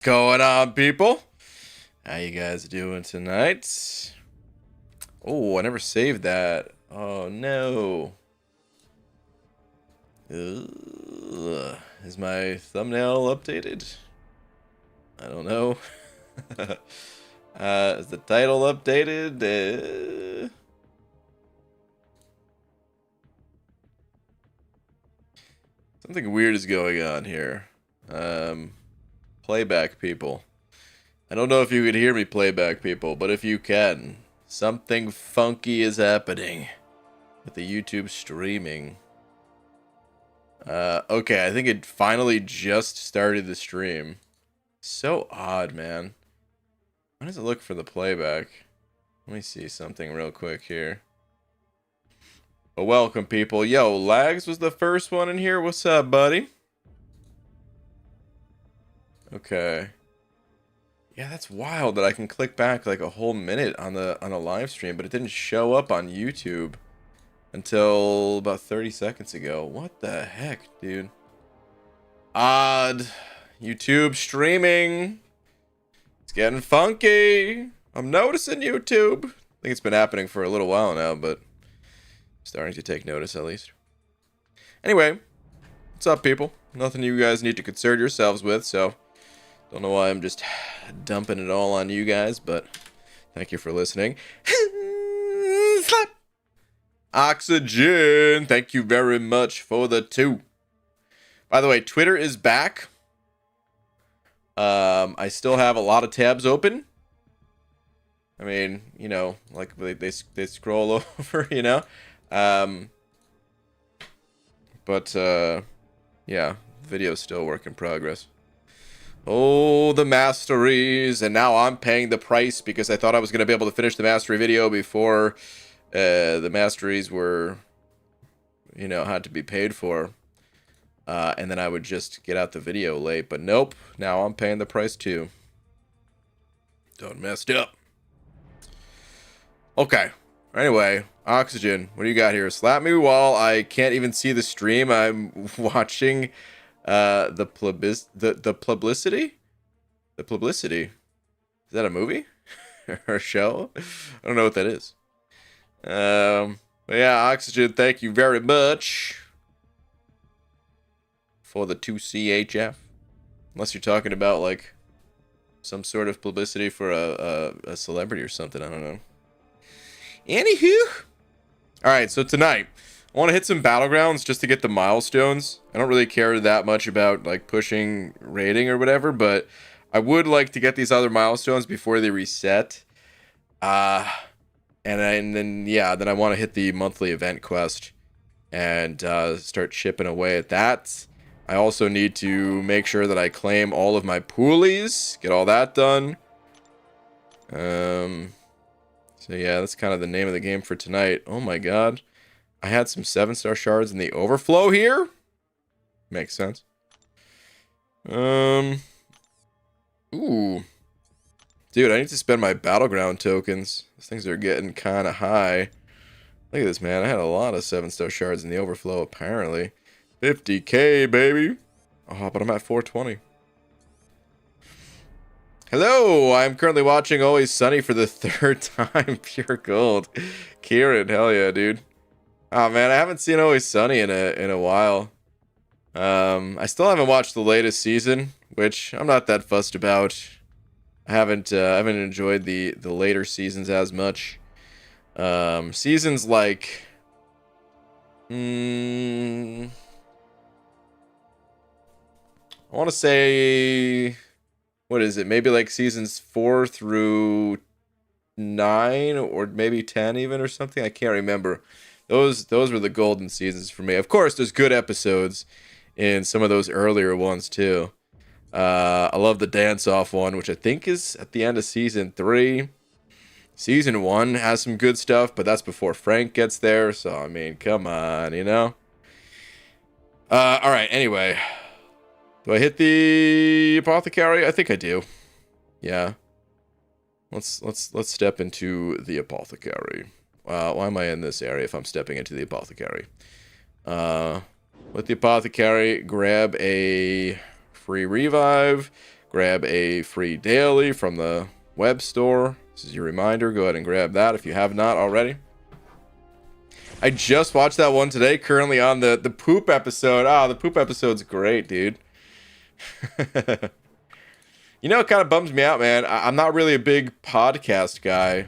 Going on, people? How you guys doing tonight? Oh, I never saved that. Oh no. Ugh. Is my thumbnail updated? I don't know. Is the title updated? Something weird is going on here. Playback people. I don't know if you could hear me, playback people, but if you can, something funky is happening with the YouTube streaming. Okay, I think it finally just started the stream. So odd, man. Why does it look for the playback? Let me see something real quick here. But welcome, people. Yo, Lags was the first one in here. What's up, buddy? Okay. Yeah, that's wild that I can click back like a whole minute on the live stream, but it didn't show up on YouTube until about 30 seconds ago. What the heck, dude? Odd. YouTube streaming. It's getting funky. I'm noticing YouTube. I think it's been happening for a little while now, but starting to take notice at least. Anyway, what's up, people? Nothing you guys need to concern yourselves with, so don't know why I'm just dumping it all on you guys, but thank you for listening. Oxygen, thank you very much for the 2. By the way, Twitter is back. I still have a lot of tabs open. I mean, you know, like they scroll over, you know. Yeah, video's still a work in progress. Oh, the masteries, and now I'm paying the price because I thought I was going to be able to finish the mastery video before the masteries were, you know, had to be paid for. And then I would just get out the video late, but nope, now I'm paying the price too. Don't mess it up. Okay, anyway, Oxygen, what do you got here? Slap me while I can't even see the stream. I'm watching the publicity. The publicity. Is that a movie or a show? I don't know what that is. But yeah, Oxygen, thank you very much for the 2 CHF. Unless you're talking about like some sort of publicity for a celebrity or something. I don't know. Anywho. Alright, so tonight I want to hit some Battlegrounds just to get the milestones. I don't really care that much about like pushing rating or whatever, but I would like to get these other milestones before they reset. And then I want to hit the monthly event quest and start chipping away at that. I also need to make sure that I claim all of my poolies, get all that done. So yeah, that's kind of the name of the game for tonight. Oh my god. I had some 7-star shards in the overflow here. Makes sense. Ooh. Dude, I need to spend my battleground tokens. These things are getting kind of high. Look at this, man. I had a lot of 7-star shards in the overflow, apparently. 50k, baby. Oh, but I'm at 420. Hello, I'm currently watching Always Sunny for the 3rd time. Pure gold. Kieran, hell yeah, dude. Oh man, I haven't seen Always Sunny in a while. I still haven't watched the latest season, which I'm not that fussed about. I haven't enjoyed the later seasons as much. Seasons like I want to say, what is it? Maybe like seasons 4 through 9 or maybe 10 even or something. I can't remember. Those were the golden seasons for me. Of course, there's good episodes in some of those earlier ones too. I love the dance-off one, which I think is at the end of season 3. Season 1 has some good stuff, but that's before Frank gets there. So, I mean, come on, you know? Alright, anyway. Do I hit the apothecary? I think I do. Yeah. Let's step into the apothecary. Why am I in this area if I'm stepping into the apothecary? With the apothecary, grab a free revive, grab a free daily from the web store. This is your reminder. Go ahead and grab that if you have not already. I just watched that one today, currently on the poop episode. Ah, the poop episode's great, dude. You know, it kind of bums me out, man. I'm not really a big podcast guy.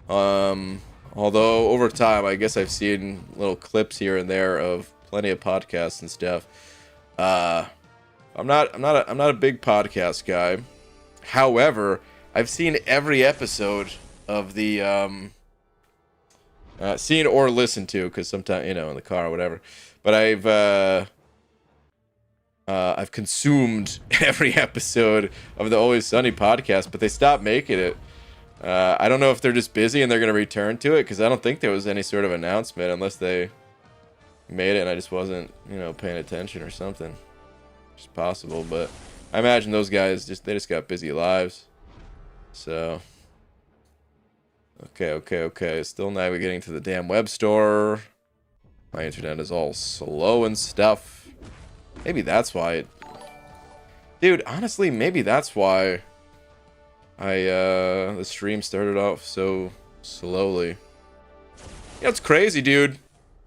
Although over time, I guess I've seen little clips here and there of plenty of podcasts and stuff. I'm not a big podcast guy. However, I've seen every episode of the seen or listened to, because sometimes, you know, in the car or whatever. But I've consumed every episode of the Always Sunny podcast, but they stopped making it. I don't know if they're just busy and they're going to return to it, because I don't think there was any sort of announcement, unless they made it and I just wasn't, you know, paying attention or something. It's possible, but I imagine those guys they just got busy lives. So okay. Still navigating to the damn web store. My internet is all slow and stuff. Maybe that's why dude, honestly, maybe that's why the stream started off so slowly. You know, it's crazy, dude.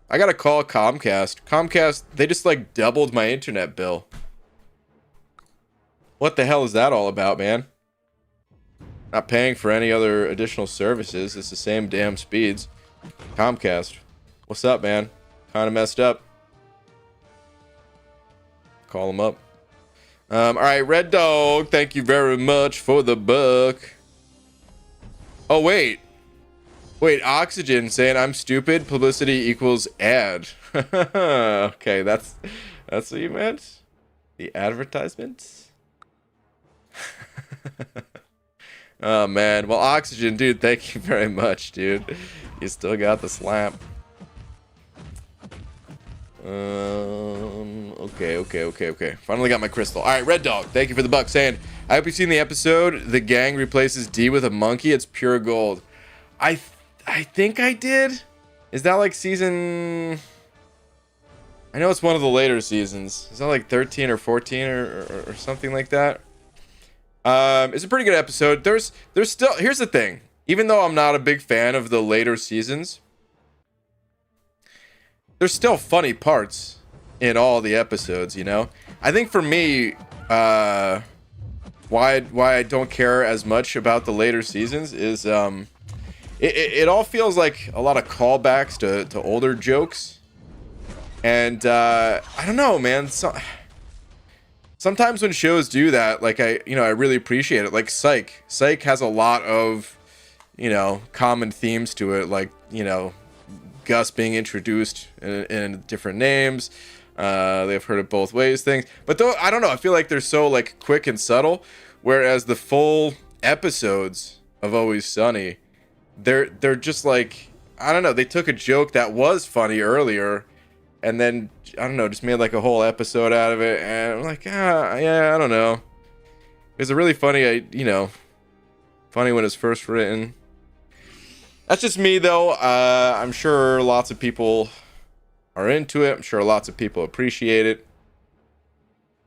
I gotta call Comcast. Comcast, they just like doubled my internet bill. What the hell is that all about, man? Not paying for any other additional services. It's the same damn speeds. Comcast, what's up, man? Kind of messed up. Call them up. All right, Red Dog, thank you very much for the buck. Oh, wait, Oxygen saying I'm stupid. Publicity equals ad. Okay, that's what you meant? The advertisements? Oh, man. Well, Oxygen, dude, thank you very much, dude. You still got the slap. Okay. Finally got my crystal. All right, Red Dog, thank you for the buck. Saying, I hope you've seen the episode. The gang replaces D with a monkey. It's pure gold. I think I did. Is that like season? I know it's one of the later seasons. Is that like 13 or 14 or something like that? It's a pretty good episode. There's still, here's the thing. Even though I'm not a big fan of the later seasons, there's still funny parts in all the episodes, you know? I think for me, why I don't care as much about the later seasons is, it all feels like a lot of callbacks to older jokes. And, I don't know, man. Sometimes when shows do that, like I really appreciate it. Like Psych. Psych has a lot of, you know, common themes to it. Like, you know, Gus being introduced in different names. They've heard it both ways things. But though, I don't know. I feel like they're so like quick and subtle. Whereas the full episodes of Always Sunny, they're just like, I don't know. They took a joke that was funny earlier, and then, I don't know, just made like a whole episode out of it. And I'm like, yeah, I don't know. It's a really funny, funny when it's first written. That's just me, though. I'm sure lots of people are into it. I'm sure lots of people appreciate it.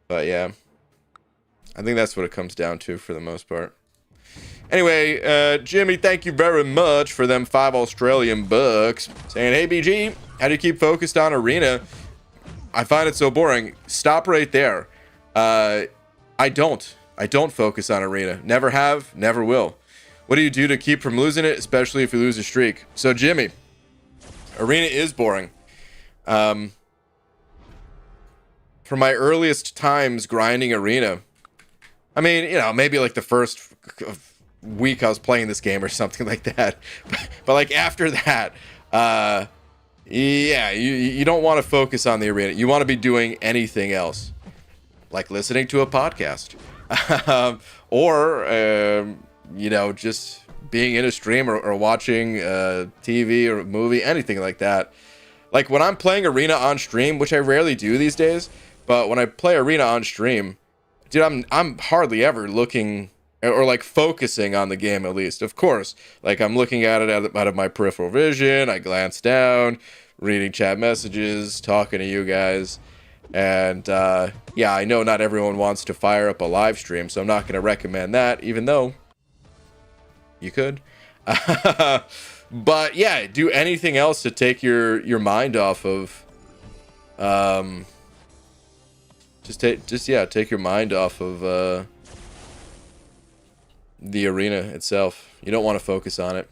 But yeah, I think that's what it comes down to for the most part. Anyway, Jimmy, thank you very much for them 5 Australian bucks. Saying, hey, BG, how do you keep focused on Arena? I find it so boring. Stop right there. I don't focus on Arena. Never have, never will. What do you do to keep from losing it, especially if you lose a streak? So, Jimmy, Arena is boring. From my earliest times grinding Arena, I mean, you know, maybe like the first week I was playing this game or something like that. But like after that, yeah, you don't want to focus on the Arena. You want to be doing anything else, like listening to a podcast, or you know, just being in a stream or watching TV or a movie, anything like that. Like when I'm playing Arena on stream, which I rarely do these days, but when I play Arena on stream, dude, I'm hardly ever looking or like focusing on the game, at least. Of course, like I'm looking at it out of my peripheral vision. I glance down, reading chat messages, talking to you guys. And yeah, I know not everyone wants to fire up a live stream, so I'm not going to recommend that, even though you could. But yeah, do anything else to take your mind off of take your mind off of the arena itself. You don't want to focus on it.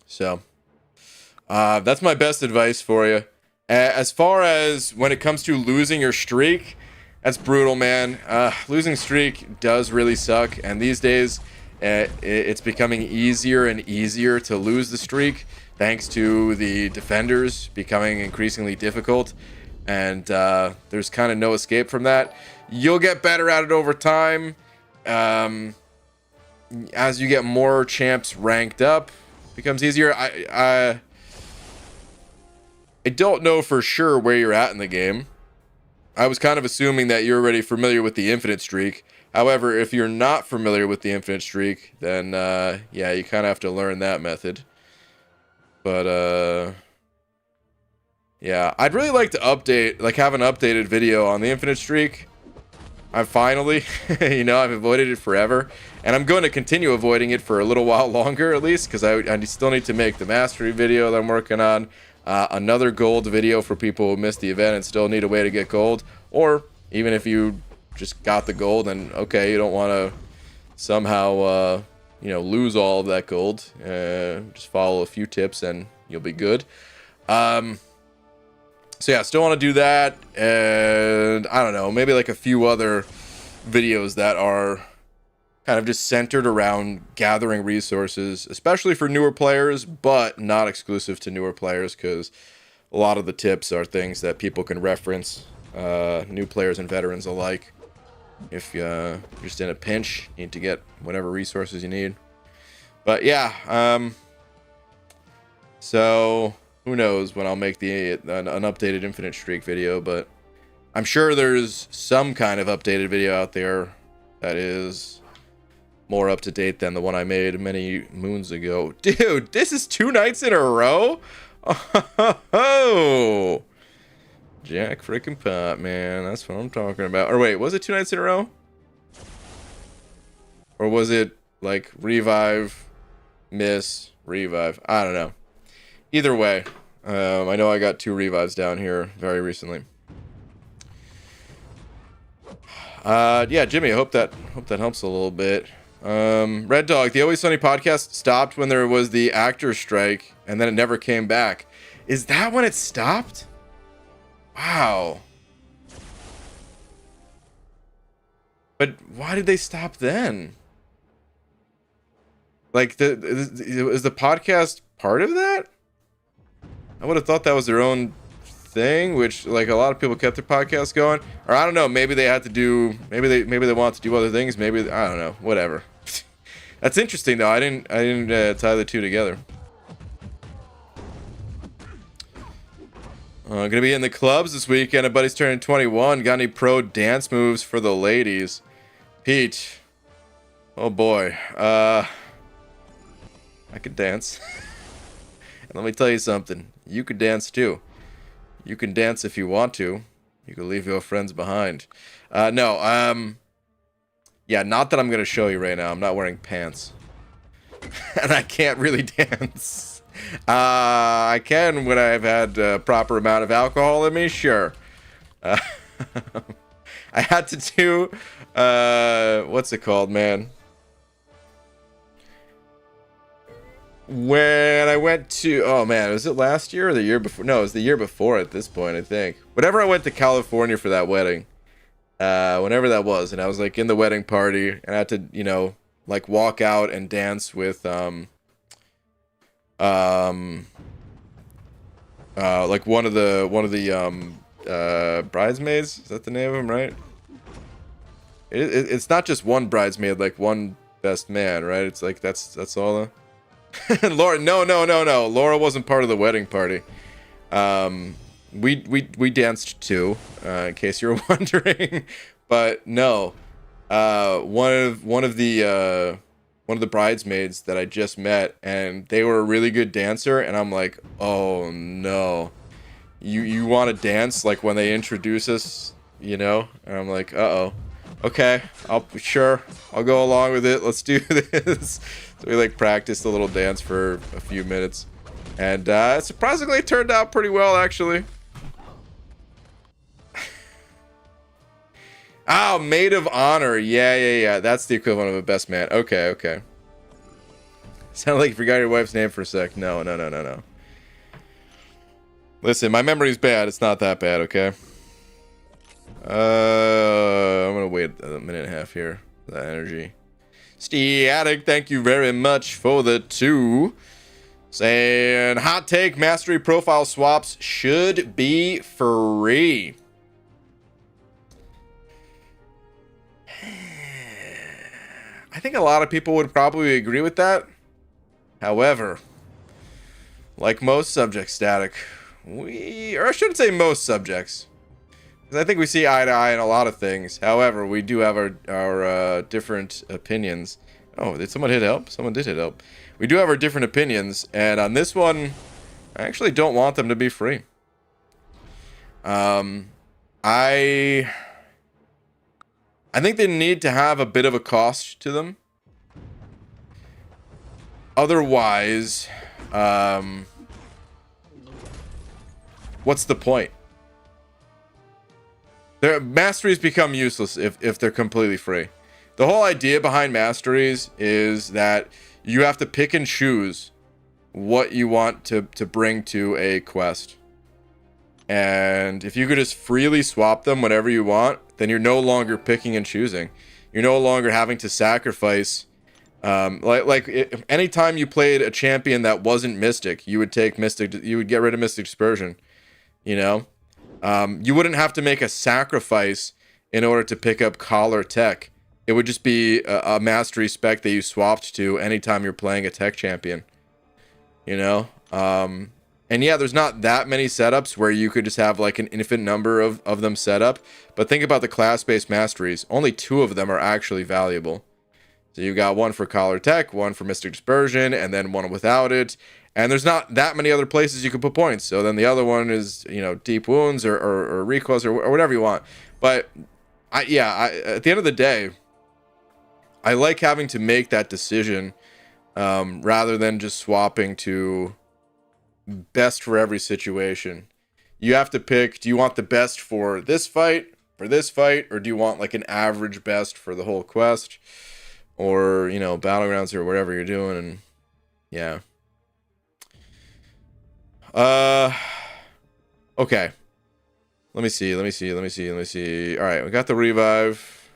So that's my best advice for you. As far as when it comes to losing your streak, that's brutal, man. Losing streak does really suck, and these days it's becoming easier and easier to lose the streak thanks to the defenders becoming increasingly difficult, and there's kind of no escape from that. You'll get better at it over time. As you get more champs ranked up, it becomes easier. I don't know for sure where you're at in the game. I was kind of assuming that you're already familiar with the infinite streak. However, if you're not familiar with the infinite streak, then yeah, you kind of have to learn that method. But yeah, I'd really like to have an updated video on the infinite streak. I finally, I've avoided it forever, and I'm going to continue avoiding it for a little while longer at least, because I still need to make the mastery video that I'm working on. Another gold video for people who missed the event and still need a way to get gold, or even if you just got the gold and okay, you don't want to somehow lose all of that gold, just follow a few tips and you'll be good. So yeah, still want to do that, and I don't know, maybe like a few other videos that are kind of just centered around gathering resources, especially for newer players, but not exclusive to newer players, because a lot of the tips are things that people can reference, new players and veterans alike. If you're just in a pinch, you need to get whatever resources you need. But yeah, so who knows when I'll make an updated infinite streak video, but I'm sure there's some kind of updated video out there that is more up to date than the one I made many moons ago. Dude, this is 2 nights in a row? Oh, Jack freaking Pot, man. That's what I'm talking about. Or wait, was it 2 nights in a row? Or was it like revive, miss, revive? I don't know. Either way, I know I got 2 revives down here very recently. Yeah, Jimmy, I hope that helps a little bit. Red Dog, the Always Sunny podcast stopped when there was the actor strike, and then it never came back. Is that when it stopped? Wow. But why did they stop then? Like, is the podcast part of that? I would have thought that was their own thing, which like a lot of people kept their podcast going, or I don't know, maybe they had to do, maybe they want to do other things, maybe, I don't know, whatever. That's interesting though. I didn't tie the two together. Gonna be in the clubs this weekend. A buddy's turning 21. Got any pro dance moves for the ladies? Pete, oh boy, I could dance. And let me tell you something, you could dance too. You can dance if you want to. You can leave your friends behind. No, yeah, not that I'm going to show you right now. I'm not wearing pants. And I can't really dance. I can when I've had a proper amount of alcohol in me, sure. I had to do, what's it called, man? When I went to, oh man, was it last year or the year before? No, it was the year before at this point, I think. Whenever I went to California for that wedding, whenever that was, and I was like in the wedding party, and I had to, you know, like walk out and dance with, like one of the bridesmaids. Is that the name of them, right? It's not just one bridesmaid, like one best man, right? It's like that's all the. Laura, no. Laura wasn't part of the wedding party. We danced too, in case you were wondering. But no, one of the bridesmaids that I just met, and they were a really good dancer, and I'm like, oh no, you want to dance like when they introduce us, you know? And I'm like, uh-oh. Okay, I'll go along with it. Let's do this. So we like practiced a little dance for a few minutes. And it surprisingly turned out pretty well, actually. Oh, Maid of Honor. Yeah. That's the equivalent of a best man. Okay. Sounded like you forgot your wife's name for a sec. No. Listen, my memory's bad. It's not that bad, okay? I'm gonna wait a minute and a half here for that energy. Static, thank you very much for the 2. Saying hot take, mastery profile swaps should be free. I think a lot of people would probably agree with that. However, like most subjects, Static, or I shouldn't say most subjects, because I think we see eye to eye in a lot of things. However, we do have our different opinions. Oh, did someone hit help? Someone did hit help. We do have our different opinions, and on this one, I actually don't want them to be free. I think they need to have a bit of a cost to them. Otherwise, what's the point? Their masteries become useless if they're completely free. The whole idea behind masteries is that you have to pick and choose what you want to bring to a quest. And if you could just freely swap them whenever you want, then you're no longer picking and choosing. You're no longer having to sacrifice. Anytime you played a champion that wasn't Mystic, you would take Mystic. You would get rid of Mystic Dispersion. You know, you wouldn't have to make a sacrifice in order to pick up Collar Tech. It would just be a mastery spec that you swapped to anytime you're playing a tech champion. You know, and yeah, there's not that many setups where you could just have like an infinite number of them set up. But think about the class-based masteries. Only 2 of them are actually valuable. So you got one for Collar Tech, one for Mystic Dispersion, and then one without it. And there's not that many other places you can put points. So then the other one is, you know, Deep Wounds or Recoils or whatever you want. But at the end of the day, I like having to make that decision rather than just swapping to best for every situation. You have to pick, do you want the best for this fight, or do you want like an average best for the whole quest? Or, you know, Battlegrounds or whatever you're doing, and yeah. Okay. Let me see. Alright, we got the revive.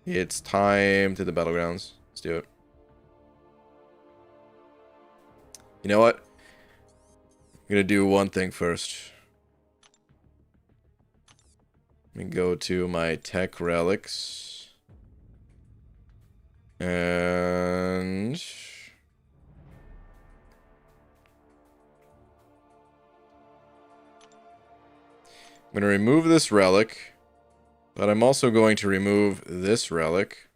It's time to the Battlegrounds. Let's do it. You know what? I'm gonna do one thing first. Let me go to my tech relics. And I'm going to remove this relic, but I'm also going to remove this relic.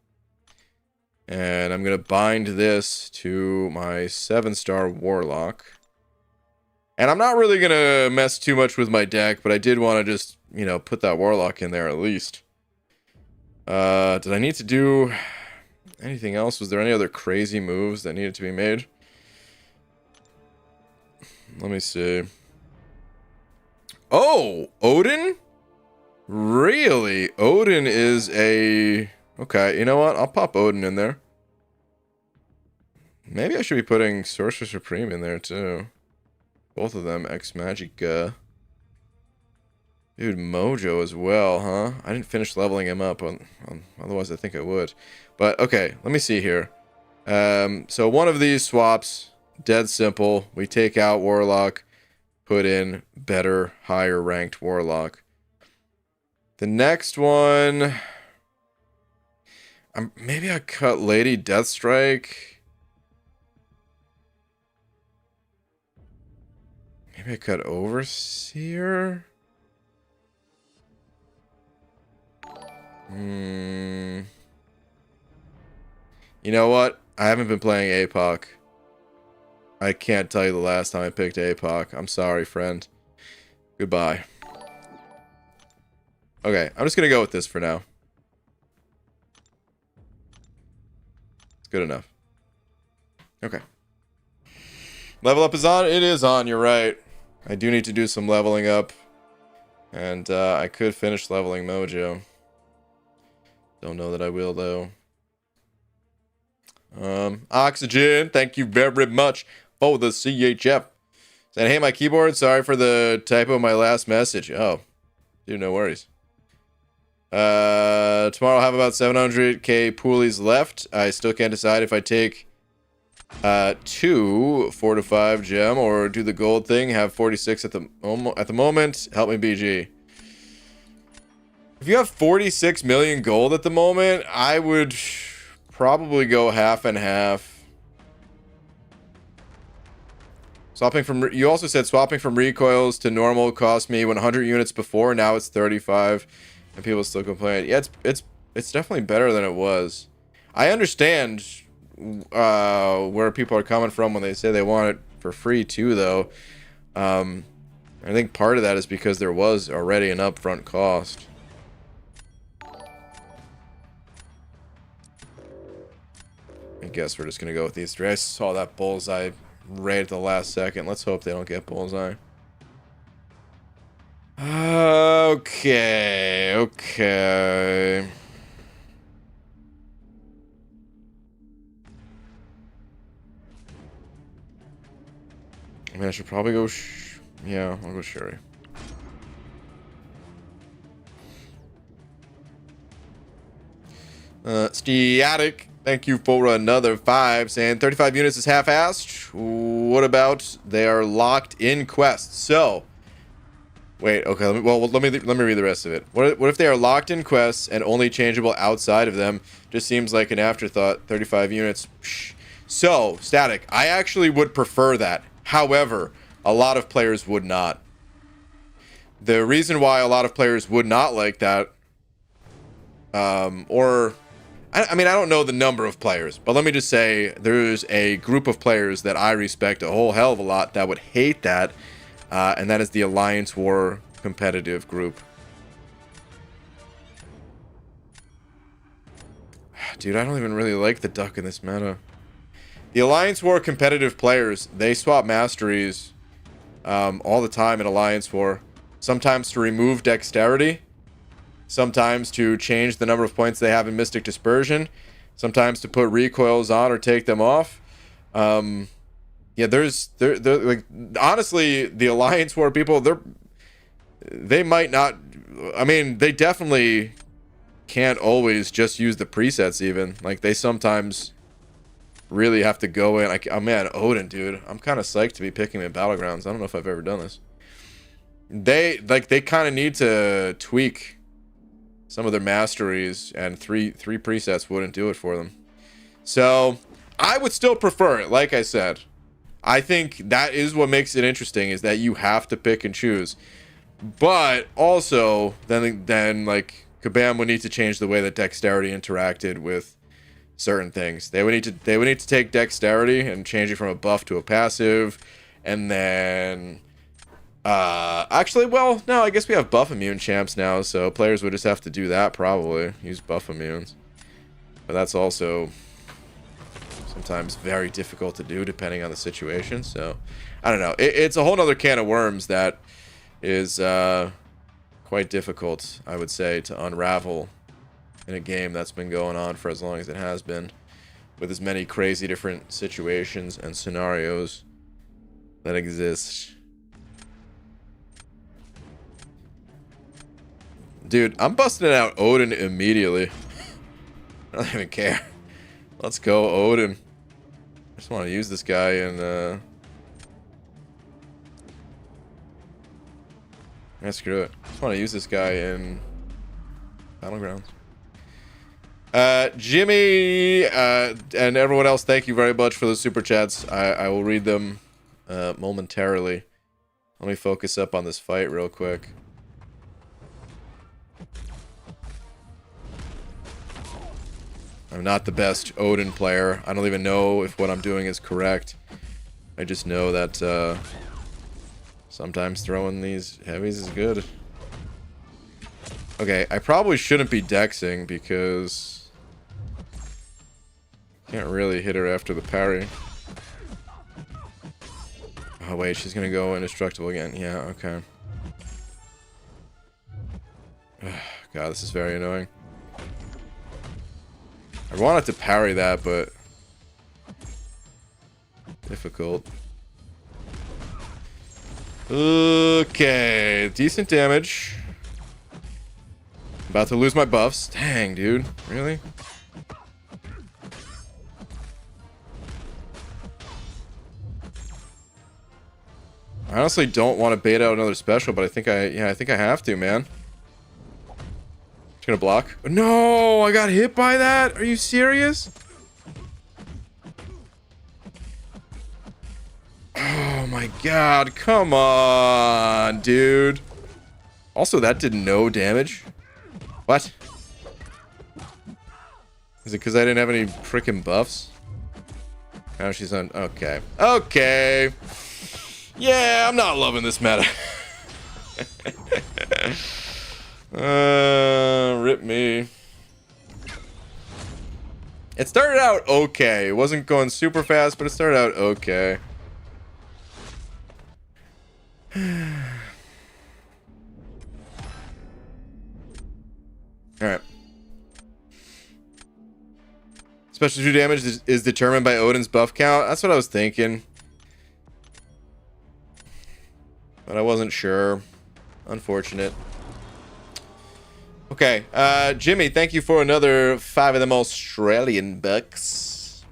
And I'm going to bind this to my 7-star Warlock. And I'm not really going to mess too much with my deck, but I did want to just, you know, put that Warlock in there at least. Did I need to do anything else? Was there any other crazy moves that needed to be made? Let me see. Oh, Odin? Really? Odin is a... Okay, you know what? I'll pop Odin in there. Maybe I should be putting Sorcerer Supreme in there too. Both of them, Ex-Magica. Dude, Mojo as well, huh? I didn't finish leveling him up, otherwise I think I would. But, okay, let me see here. So one of these swaps, dead simple. We take out Warlock, put in better, higher ranked Warlock. The next one... maybe I cut Lady Deathstrike. Maybe I cut Overseer. You know what? I haven't been playing APOC. I can't tell you the last time I picked APOC. I'm sorry, friend. Goodbye. Okay, I'm just gonna go with this for now. It's good enough. Okay. Level up is on? It is on, you're right. I do need to do some leveling up. And I could finish leveling Mojo. Don't know that I will, though. Oxygen, thank you very much for the CHF. Saying, hey, my keyboard, sorry for the typo in my last message. Oh, dude, no worries. Tomorrow I'll have about 700k poolies left. I still can't decide if I take 2 4 to 5 gem or do the gold thing. Have 46 at the moment. Help me, BG. If you have 46 million gold at the moment, I would probably go half and half. Swapping from, you also said swapping from recoils to normal cost me 100 units before. Now it's 35, and people still complain. Yeah, it's definitely better than it was. I understand where people are coming from when they say they want it for free too, though. I think part of that is because there was already an upfront cost. I guess we're just gonna go with these three. I saw that bullseye right at the last second. Let's hope they don't get bullseye. Okay, okay. I mean, I should probably go. Yeah, I'll go Sherry. Static. Thank you for another 5. Saying 35 units is half-assed. What about they are locked in quests? So, wait. Okay. Let me read the rest of it. What if they are locked in quests and only changeable outside of them? Just seems like an afterthought. 35 units. So, Static. I actually would prefer that. However, a lot of players would not. The reason why a lot of players would not like that, I mean, I don't know the number of players, but let me just say there's a group of players that I respect a whole hell of a lot that would hate that, and that is the Alliance War competitive group. Dude, I don't even really like the duck in this meta. The Alliance War competitive players, they swap masteries all the time in Alliance War. Sometimes to remove dexterity. Sometimes to change the number of points they have in Mystic Dispersion. Sometimes to put recoils on or take them off. Yeah, like, honestly, the Alliance War people, they might not, I mean, they definitely can't always just use the presets even. Like, they sometimes really have to go in. Like, oh man, Odin, dude. I'm kind of psyched to be picking him in Battlegrounds. I don't know if I've ever done this. They kind of need to tweak some of their masteries, and three presets wouldn't do it for them. So I would still prefer it. Like I said, I think that is what makes it interesting, is that you have to pick and choose. But also, then like Kabam would need to change the way that dexterity interacted with certain things. They would need to take dexterity and change it from a buff to a passive, and then actually, well, no, I guess we have buff immune champs now, so players would just have to do that, probably. Use buff immunes. But that's also sometimes very difficult to do, depending on the situation, so I don't know. It's a whole nother can of worms that is quite difficult, I would say, to unravel in a game that's been going on for as long as it has been, with as many crazy different situations and scenarios that exist. Dude, I'm busting out Odin immediately. I don't even care. Let's go, Odin. I just want to use this guy in, yeah, screw it. I just want to use this guy in Battlegrounds. Jimmy, and everyone else, thank you very much for the super chats. I will read them momentarily. Let me focus up on this fight real quick. I'm not the best Odin player. I don't even know if what I'm doing is correct. I just know that Sometimes throwing these heavies is good. Okay, I probably shouldn't be dexing because can't really hit her after the parry. Oh wait, she's gonna go indestructible again. Yeah, okay. God, this is very annoying. I wanted to parry that, but difficult. Okay, decent damage. About to lose my buffs. Dang, dude. Really? I honestly don't want to bait out another special, but I think I think I have to, man. Just gonna block. No, I got hit by that. Are you serious? Oh my god, come on, dude. Also, that did no damage. What? Is it because I didn't have any freaking buffs? Now she's on. Okay. Okay. Yeah, I'm not loving this meta. Rip me. It started out okay. It wasn't going super fast, but it started out okay. Alright. Special 2 damage is determined by Odin's buff count. That's what I was thinking. But I wasn't sure. Unfortunate. Okay. Jimmy, thank you for another 5 of them Australian bucks.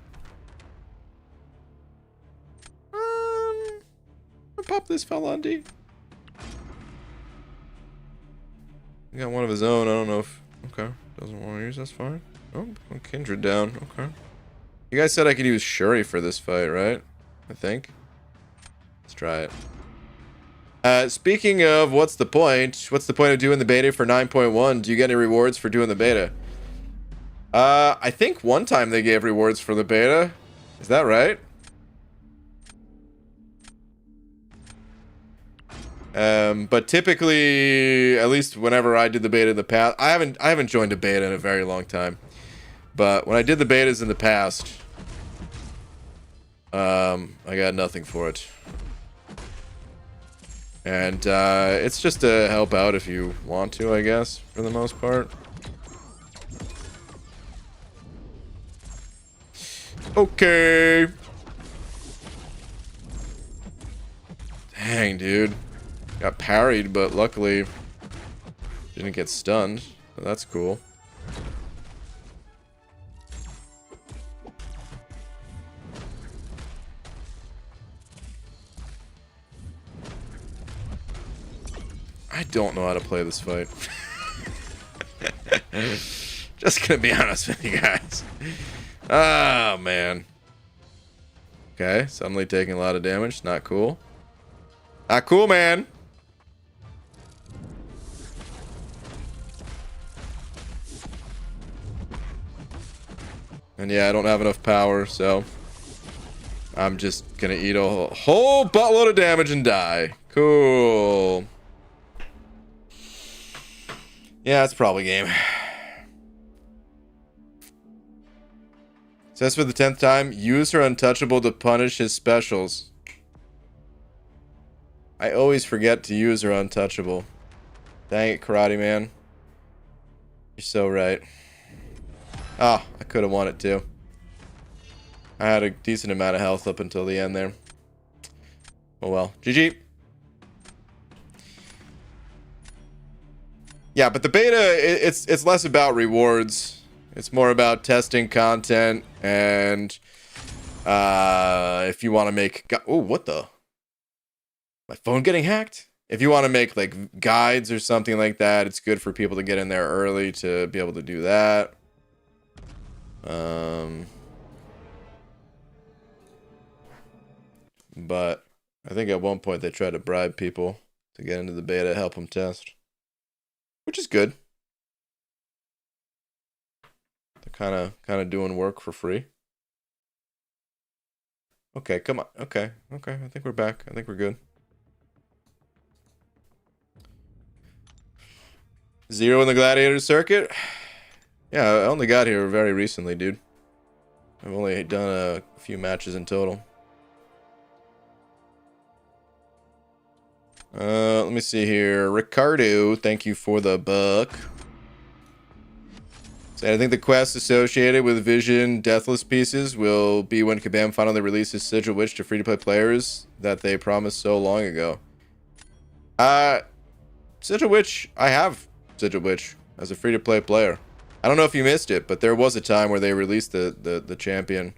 I'll pop this fella on D. He got one of his own. I don't know if... Okay. Doesn't want to use. That's fine. Oh, Kindred down. Okay. You guys said I could use Shuri for this fight, right? I think. Let's try it. Speaking of what's the point? What's the point of doing the beta for 9.1? Do you get any rewards for doing the beta? I think one time they gave rewards for the beta. Is that right? But typically, at least whenever I did the beta in the past, I haven't joined a beta in a very long time. But when I did the betas in the past, I got nothing for it. And it's just to help out if you want to, I guess, for the most part. Okay. Dang, dude. Got parried, but luckily didn't get stunned. So that's cool. I don't know how to play this fight. Just gonna be honest with you guys. Oh, man. Okay, suddenly taking a lot of damage. Not cool. Not cool, man. And yeah, I don't have enough power, so I'm just gonna eat a whole buttload of damage and die. Cool. Yeah, it's probably game. Says for the 10th time, use her untouchable to punish his specials. I always forget to use her untouchable. Dang it, Karate Man. You're so right. Oh, I could have won it too. I had a decent amount of health up until the end there. Oh well. GG. Yeah, but the beta, it's less about rewards. It's more about testing content and if you want to make... Oh, what the? My phone getting hacked? If you want to make like guides or something like that, it's good for people to get in there early to be able to do that. But I think at one point they tried to bribe people to get into the beta, help them test, which is good. They're kind of doing work for free. Okay, come on. Okay. I think we're back. I think we're good. 0 in the Gladiator circuit? Yeah, I only got here very recently, dude. I've only done a few matches in total. Let me see here. Ricardo, thank you for the buck. So I think the quest associated with Vision Deathless pieces will be when Kabam finally releases Sigil Witch to free-to-play players that they promised so long ago. Sigil Witch, I have Sigil Witch as a free-to-play player. I don't know if you missed it, but there was a time where they released the champion.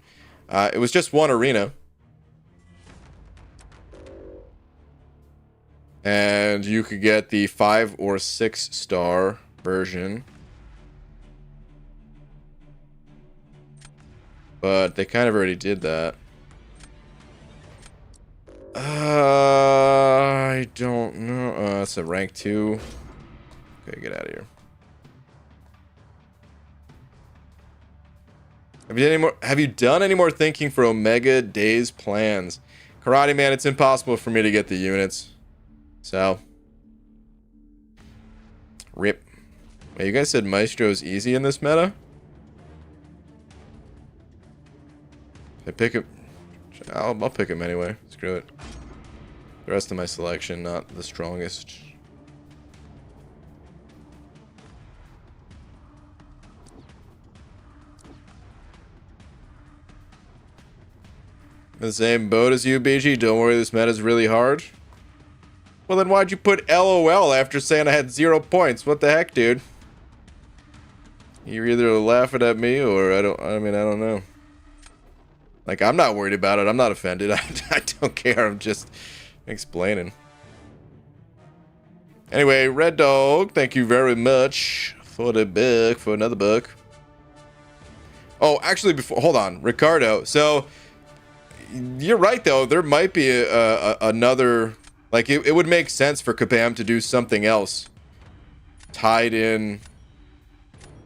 It was just one arena. And you could get the 5 or 6 star version. But they kind of already did that. I don't know. That's a rank 2. Okay, get out of here. Have you done any more thinking for Omega Days plans? Karate Man, it's impossible for me to get the units. So. Rip. Wait, you guys said Maestro's easy in this meta? I pick him. I'll pick him anyway. Screw it. The rest of my selection, not the strongest. In the same boat as you, BG. Don't worry, this meta's really hard. Well, then why'd you put LOL after saying I had 0 points? What the heck, dude? You're either laughing at me or I don't know. Like, I'm not worried about it. I'm not offended. I don't care. I'm just explaining. Anyway, Red Dog, thank you very much for the book, for another book. Oh, actually, hold on. Ricardo. So, you're right, though. There might be another... Like, it would make sense for Kabam to do something else. Tied in...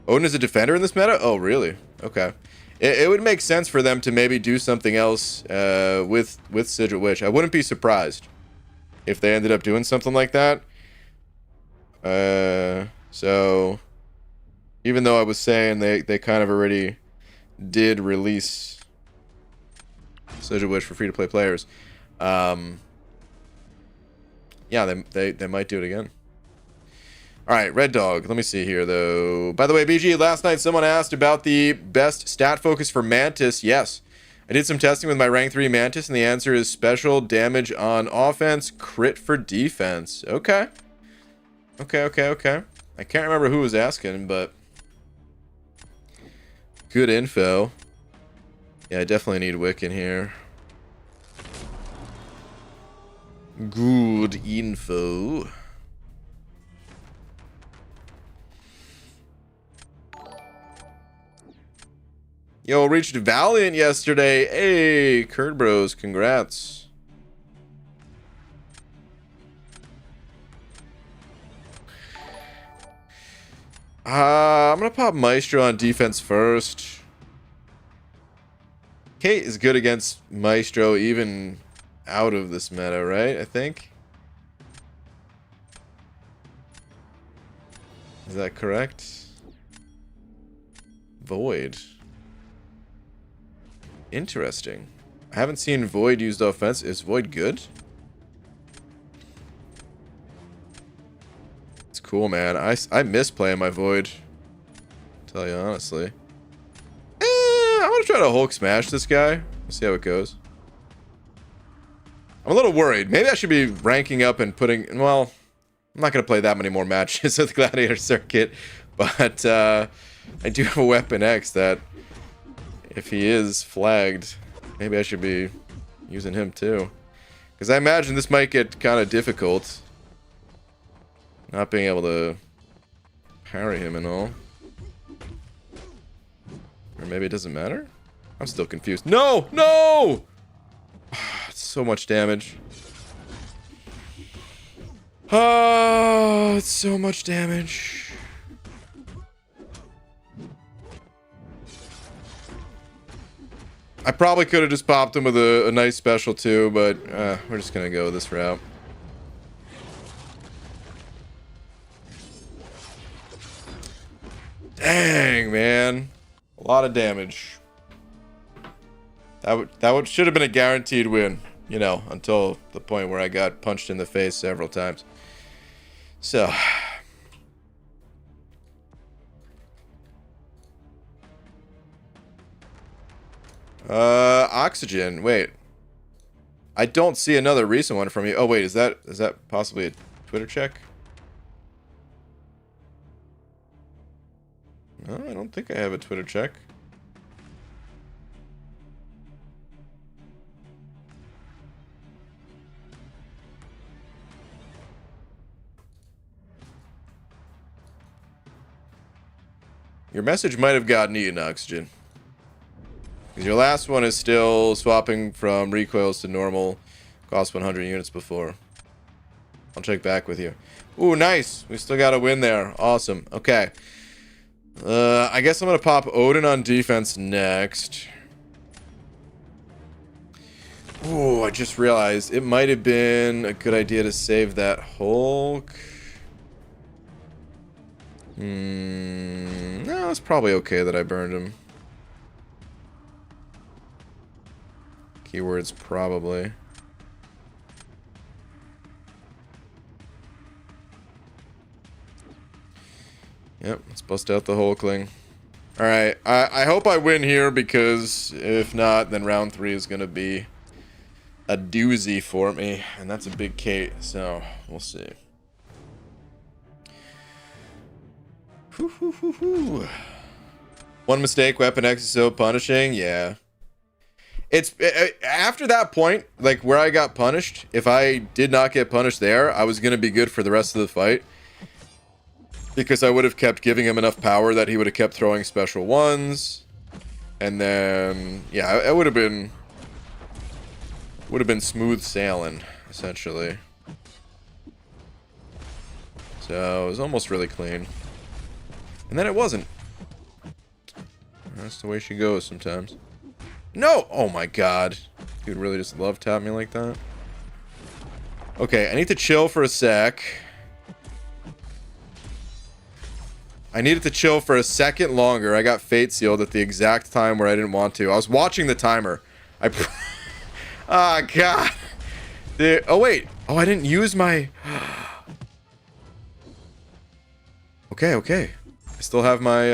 Odin is a defender in this meta? Oh, really? Okay. It would make sense for them to maybe do something else with Sigil Witch. I wouldn't be surprised if they ended up doing something like that. So... Even though I was saying they kind of already did release Sigil Witch for free-to-play players. Yeah, they might do it again. Alright, Red Dog. Let me see here, though. By the way, BG, last night someone asked about the best stat focus for Mantis. Yes. I did some testing with my rank 3 Mantis, and the answer is special damage on offense, crit for defense. Okay. Okay. I can't remember who was asking, but... Good info. Yeah, I definitely need Wiccan here. Good info. Yo, reached Valiant yesterday. Hey, Kurd Bros, congrats. I'm gonna pop Maestro on defense first. Kate is good against Maestro even out of this meta, right? I think. Is that correct? Void. Interesting. I haven't seen Void used offense. Is Void good? It's cool, man. I miss playing my Void. I'll tell you honestly. I want to try to Hulk smash this guy. Let's see how it goes. I'm a little worried. Maybe I should be ranking up and putting... Well, I'm not going to play that many more matches at the Gladiator circuit. But I do have a Weapon X that... If he is flagged, maybe I should be using him too. Because I imagine this might get kind of difficult. Not being able to parry him and all. Or maybe it doesn't matter? I'm still confused. No! No! So much damage. Oh, it's so much damage. I probably could have just popped him with a nice special too, but we're just gonna go this route. Dang, man. A lot of damage. That should have been a guaranteed win, you know, until the point where I got punched in the face several times. So, oxygen. Wait, I don't see another recent one from you. Oh wait, is that possibly a Twitter check? No, I don't think I have a Twitter check. Your message might have gotten eaten, Oxygen. Because your last one is still swapping from recoils to normal. Cost 100 units before. I'll check back with you. Ooh, nice. We still got a win there. Awesome. Okay. I guess I'm going to pop Odin on defense next. Ooh, I just realized it might have been a good idea to save that Hulk. No, it's probably okay that I burned him. Keywords probably. Yep, let's bust out the Hulkling. Alright, I hope I win here, because if not, then round 3 is going to be a doozy for me. And that's a big Kate, so we'll see. One mistake, weapon X is so punishing. Yeah. It's after that point, like where I got punished, if I did not get punished there, I was going to be good for the rest of the fight. Because I would have kept giving him enough power that he would have kept throwing special ones. And then, yeah, it would have been smooth sailing, essentially. So it was almost really clean. And then it wasn't. That's the way she goes sometimes. No! Oh my god. Dude really just love tap me like that. Okay, I need to chill for a sec. I needed to chill for a second longer. I got fate sealed at the exact time where I didn't want to. I was watching the timer. Oh god. Dude. Oh wait. Oh, I didn't use my... Okay. I still have my,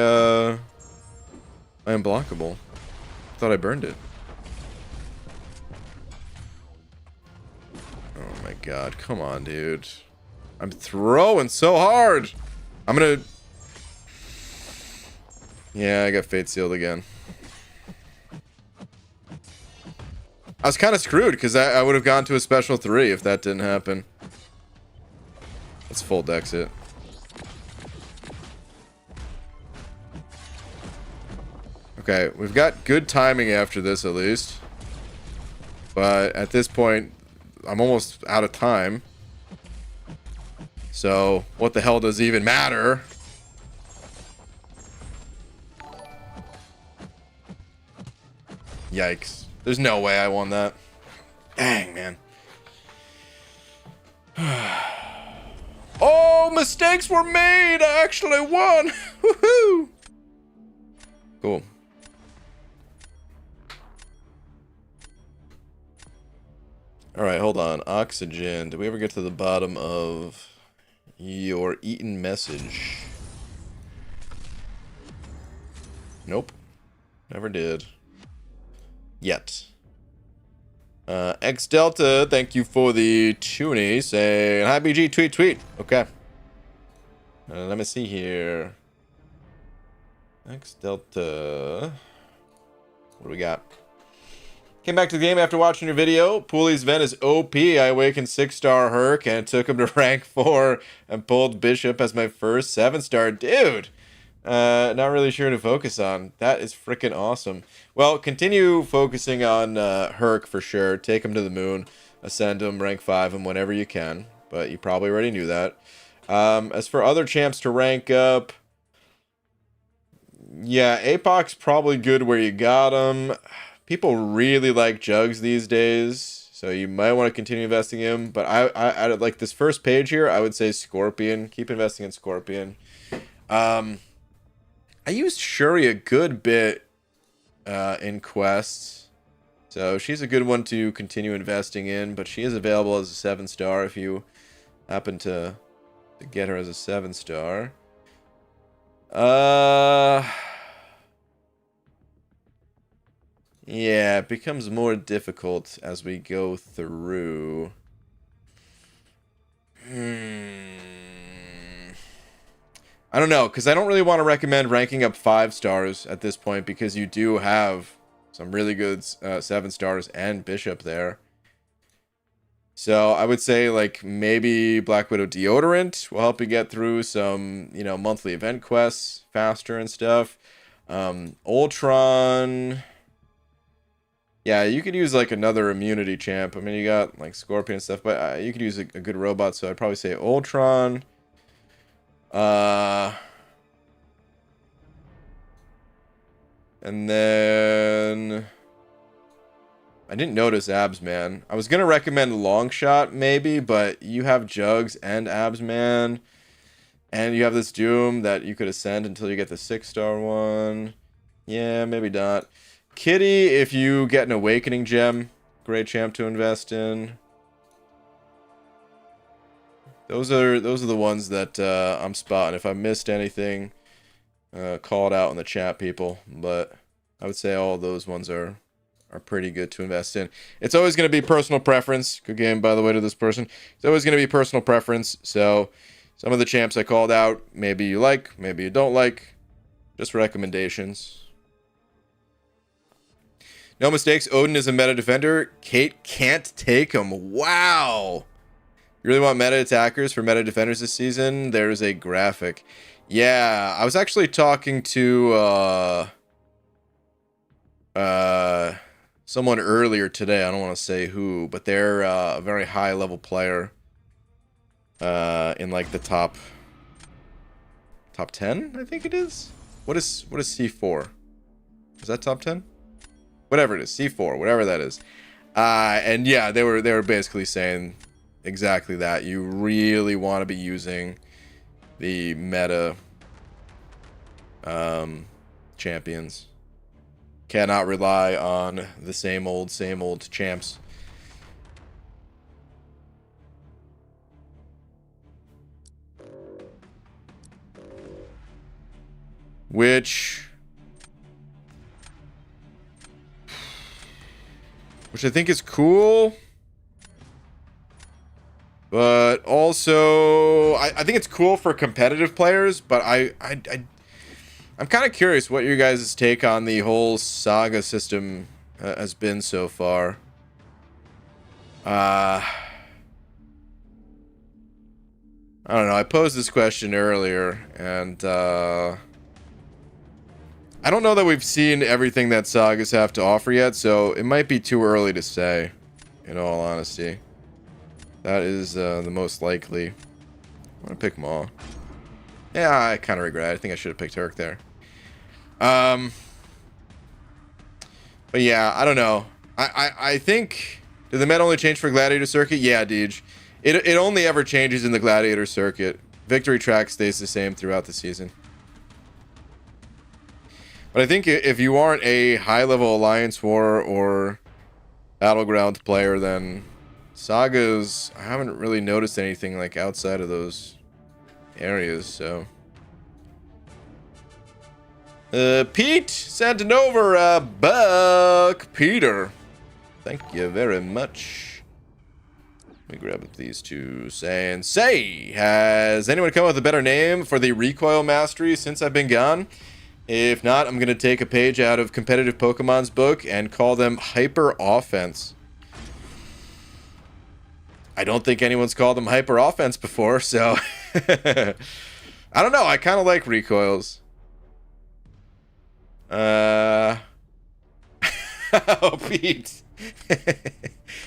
my unblockable. Thought I burned it. Oh my god, come on, dude. I'm throwing so hard! I'm gonna... Yeah, I got fate sealed again. I was kind of screwed, because I would have gone to a special 3 if that didn't happen. Let's full dex it. Okay, we've got good timing after this, at least. But at this point, I'm almost out of time. So, what the hell does even matter? Yikes. There's no way I won that. Dang, man. Oh, mistakes were made! I actually won! Woohoo! Cool. Alright, hold on. Oxygen. Did we ever get to the bottom of your eaten message? Nope. Never did. Yet. X Delta, thank you for the toonie. Saying, hi BG, tweet. Okay. Let me see here. X Delta. What do we got? Came back to the game after watching your video. Pooley's Ven is OP. I awakened 6-star Herc and took him to rank 4 and pulled Bishop as my first 7-star. Dude! Not really sure to focus on. That is freaking awesome. Well, continue focusing on Herc for sure. Take him to the moon. Ascend him, rank 5 him whenever you can. But you probably already knew that. As for other champs to rank up... Yeah, Apoc's probably good where you got him. People really like Jugs these days, so you might want to continue investing in him. But I like this first page here, I would say Scorpion. Keep investing in Scorpion. I used Shuri a good bit in quests. So she's a good one to continue investing in, but she is available as a 7-star if you happen to get her as a 7-star. Yeah, it becomes more difficult as we go through. I don't know, because I don't really want to recommend ranking up 5 stars at this point, because you do have some really good 7 stars and Bishop there. So I would say, like, maybe Black Widow Deodorant will help you get through some, you know, monthly event quests faster and stuff. Ultron... Yeah, you could use, like, another immunity champ. I mean, you got, like, Scorpion and stuff, but you could use a good robot, so I'd probably say Ultron. And then... I didn't notice Abs Man. I was going to recommend Longshot, maybe, but you have Jugs and Abs Man. And you have this Doom that you could ascend until you get the 6-star one. Yeah, maybe not. Kitty, if you get an Awakening Gem, great champ to invest in. Those are the ones that I'm spotting. If I missed anything, call it out in the chat, people. But I would say all those ones are pretty good to invest in. It's always going to be personal preference. Good game, by the way, to this person. It's always going to be personal preference. So some of the champs I called out, maybe you like, maybe you don't like. Just recommendations. No mistakes. Odin is a meta defender. Kate can't take him. Wow. You really want meta attackers for meta defenders this season? There's a graphic. Yeah, I was actually talking to someone earlier today. I don't want to say who, but they're a very high level player in like the top 10, I think it is. What is C4? Is that top 10? Whatever it is, C4, whatever that is. And yeah, they were basically saying exactly that. You really want to be using the meta champions. Cannot rely on the same old champs. Which I think is cool. But also, I think it's cool for competitive players, but I'm kind of curious what your guys' take on the whole Saga system has been so far. I don't know, I posed this question earlier, and I don't know that we've seen everything that Sagas have to offer yet, so it might be too early to say, in all honesty. That is the most likely. I'm gonna pick Maw. Yeah, I kind of regret it. I think I should have picked Herc there. But yeah, I don't know. I think... Did the meta only change for Gladiator Circuit? Yeah, Deej. It only ever changes in the Gladiator Circuit. Victory track stays the same throughout the season. But I think if you aren't a high-level Alliance War or Battleground player, then Sagas, I haven't really noticed anything like outside of those areas, so... Pete sent an over buck. Peter, thank you very much. Let me grab up these two. And say, has anyone come up with a better name for the Recoil mastery since I've been gone? If not, I'm going to take a page out of Competitive Pokemon's book and call them Hyper Offense. I don't think anyone's called them Hyper Offense before, so... I don't know, I kind of like Recoils. Oh, Pete.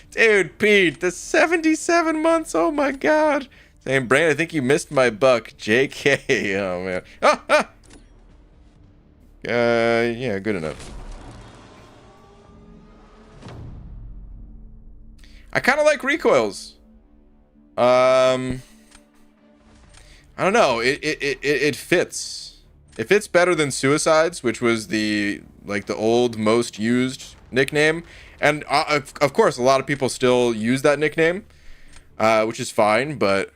Dude, Pete, the 77 months, oh my god. Saying, Brain, I think you missed my buck. JK, oh man. Ah! Yeah, good enough. I kind of like Recoils. I don't know. It fits. If it's better than Suicides, which was the old most used nickname, and of course a lot of people still use that nickname, which is fine, but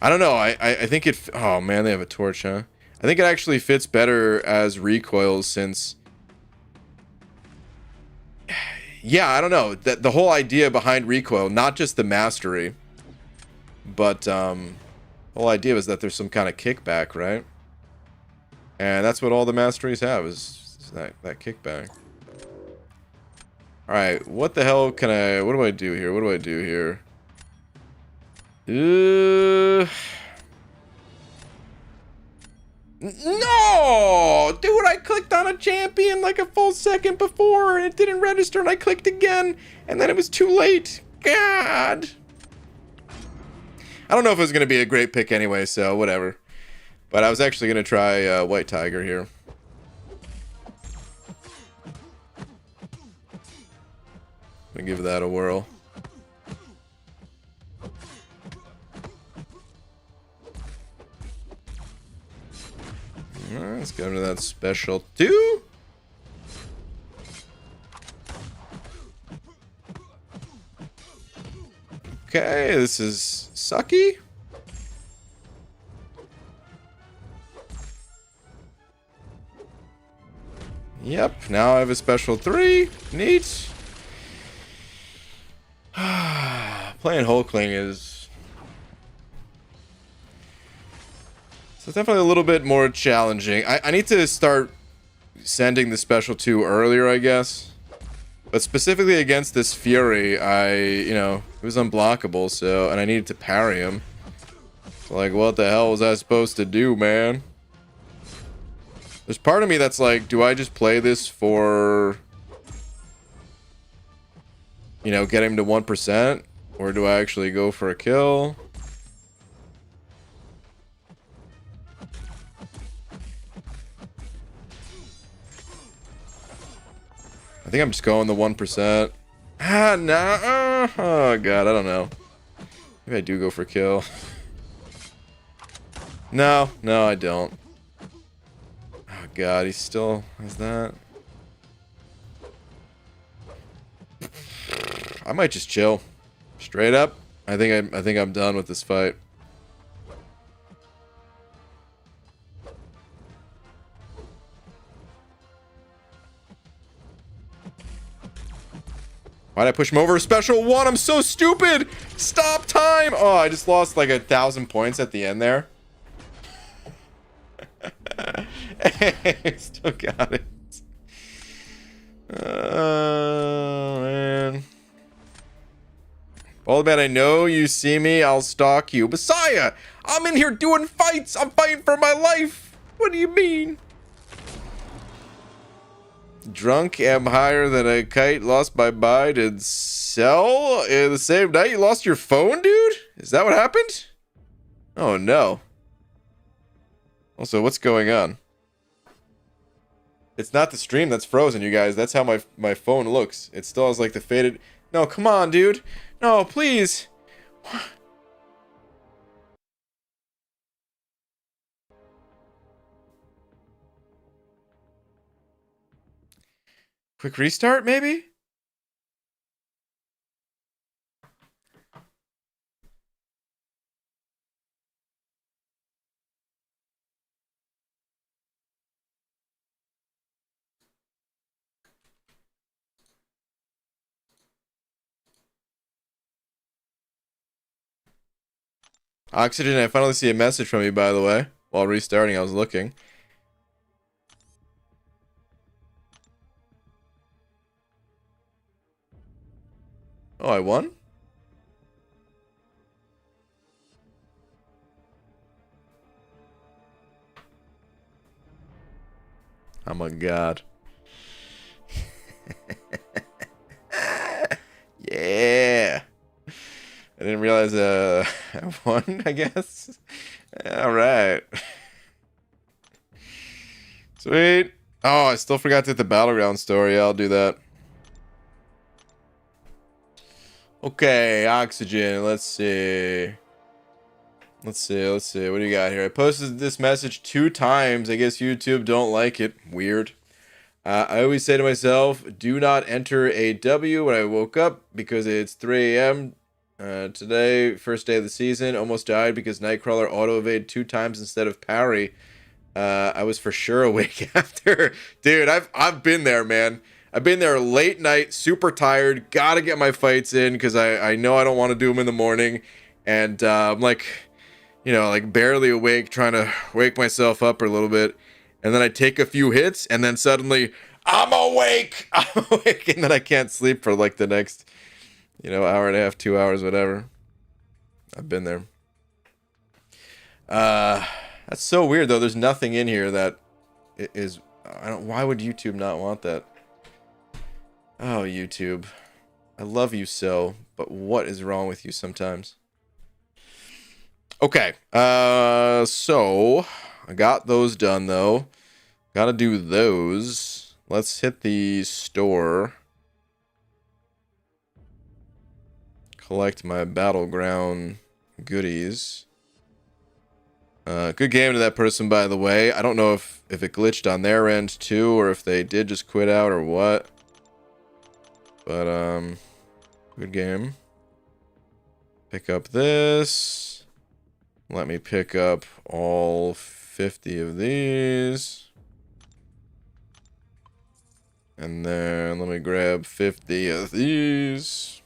I don't know. I think it. Oh man, they have a torch, huh? I think it actually fits better as Recoils since. Yeah, I don't know. The whole idea behind Recoil, not just the mastery, but the whole idea was that there's some kind of kickback, right? And that's what all the masteries have is that kickback. All right, what the hell can I? What do I do here? What do I do here? No! Dude, I clicked on a champion like a full second before and it didn't register and I clicked again and then it was too late. God! I don't know if it was going to be a great pick anyway, so whatever. But I was actually going to try White Tiger here. I'm going to give that a whirl. Alright, let's go into that special 2. Okay, this is sucky. Yep, now I have a special 3. Neat. Playing Hulkling is... So it's definitely a little bit more challenging. I need to start sending the special 2 earlier, I guess. But specifically against this Fury, it was unblockable, so, and I needed to parry him. So like, what the hell was I supposed to do, man? There's part of me that's like, do I just play this for, get him to 1%? Or do I actually go for a kill? I think I'm just going the 1%. Ah, no. Oh, God, I don't know. Maybe I do go for kill. No, I don't. Oh, God, he still has that. I might just chill. Straight up. I think I'm done with this fight. Why'd I push him over? Special 1. I'm so stupid. Stop time. Oh, I just lost like 1,000 points at the end there. Still got it. Oh, man. All bad, I know you see me. I'll stalk you. Messiah, I'm in here doing fights. I'm fighting for my life. What do you mean? Drunk, am higher than a kite, lost my mind and sell in the same night. You lost your phone, dude? Is that what happened? Oh no. Also, what's going on? It's not the stream that's frozen, you guys. That's how my phone looks. It still has like the faded... No, come on, dude. No, please. Quick restart, maybe? Oxygen, I finally see a message from you, by the way. While restarting, I was looking. Oh, I won? Oh my god. Yeah. I didn't realize I won, I guess. Alright. Sweet. Oh, I still forgot to hit the Battleground story. I'll do that. Okay, Oxygen. Let's see. Let's see. Let's see. What do you got here? I posted this message 2 times. I guess YouTube don't like it. Weird. I always say to myself, do not enter a W when I woke up because it's 3 a.m. Today, first day of the season, almost died because Nightcrawler auto-evade 2 times instead of parry. I was for sure awake after. Dude, I've been there, man. I've been there late night, super tired, gotta get my fights in because I know I don't want to do them in the morning. And I'm like, you know, like barely awake, trying to wake myself up a little bit. And then I take a few hits, and then suddenly, I'm awake! I'm awake! And then I can't sleep for like the next, you know, hour and a half, 2 hours, whatever. I've been there. That's so weird, though. There's nothing in here that is... why would YouTube not want that? Oh, YouTube. I love you so, but what is wrong with you sometimes? Okay, so... I got those done, though. Gotta do those. Let's hit the store. Collect my Battleground goodies. Good game to that person, by the way. I don't know if it glitched on their end, too, or if they did just quit out or what. But, good game. Pick up this. Let me pick up all 50 of these. And then let me grab 50 of these.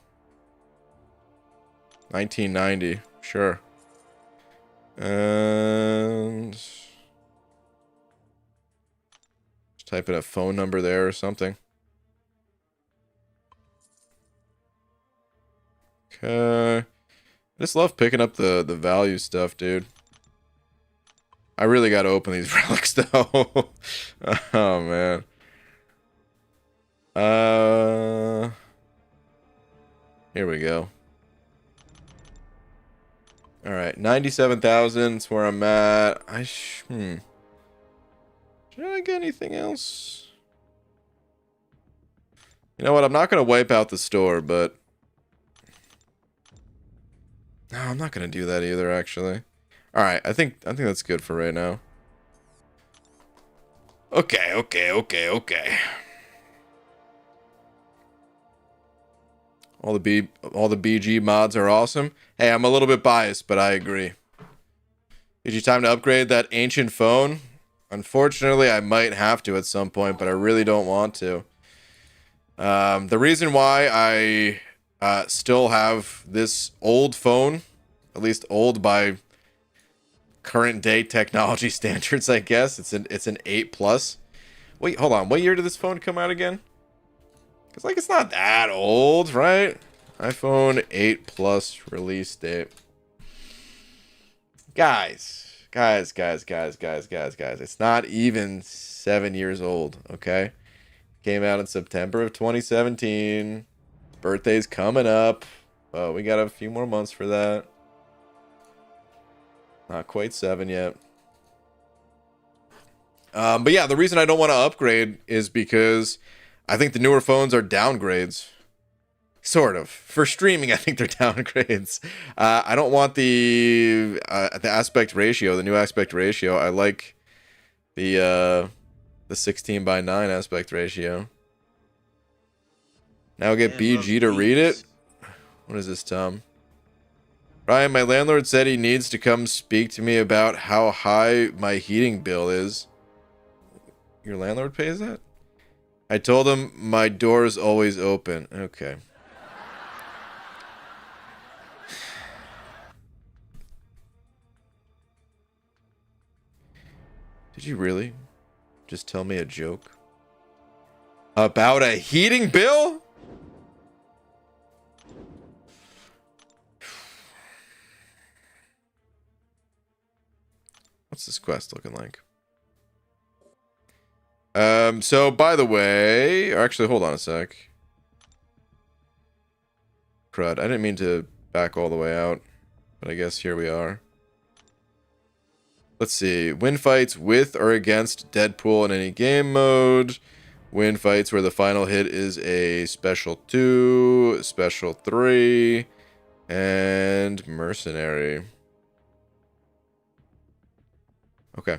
1990, sure. And just type in a phone number there or something. Okay. I just love picking up the value stuff, dude. I really gotta open these relics, though. Oh, man. Here we go. Alright, 97,000 is where I'm at. Should I get anything else? You know what, I'm not gonna wipe out the store, but... No, I'm not gonna do that either, actually. Alright, I think that's good for right now. Okay. All the BG mods are awesome. Hey, I'm a little bit biased, but I agree. Is it time to upgrade that ancient phone? Unfortunately, I might have to at some point, but I really don't want to. The reason why I still have this old phone, at least old by current day technology standards, I guess. It's an 8 Plus. Wait, hold on. What year did this phone come out again? Because, like, it's not that old, right? iPhone 8 Plus release date. Guys. It's not even 7 years old, okay? Came out in September of 2017. Birthday's coming up. Oh, we got a few more months for that. Not quite 7 yet. But yeah, the reason I don't want to upgrade is because I think the newer phones are downgrades. Sort of. For streaming, I think they're downgrades. I don't want the aspect ratio, the new aspect ratio. I like the 16:9 aspect ratio. Now get BG to read it. What is this, Tom? Ryan, my landlord said he needs to come speak to me about how high my heating bill is. Your landlord pays that? I told him my door is always open. Okay. Did you really just tell me a joke? About a heating bill? What's this quest looking like? So by the way, or actually, hold on a sec. Crud, I didn't mean to back all the way out, but I guess here we are. Let's see. Win fights with or against Deadpool in any game mode. Win fights where the final hit is a special 2, special 3, and mercenary. Okay.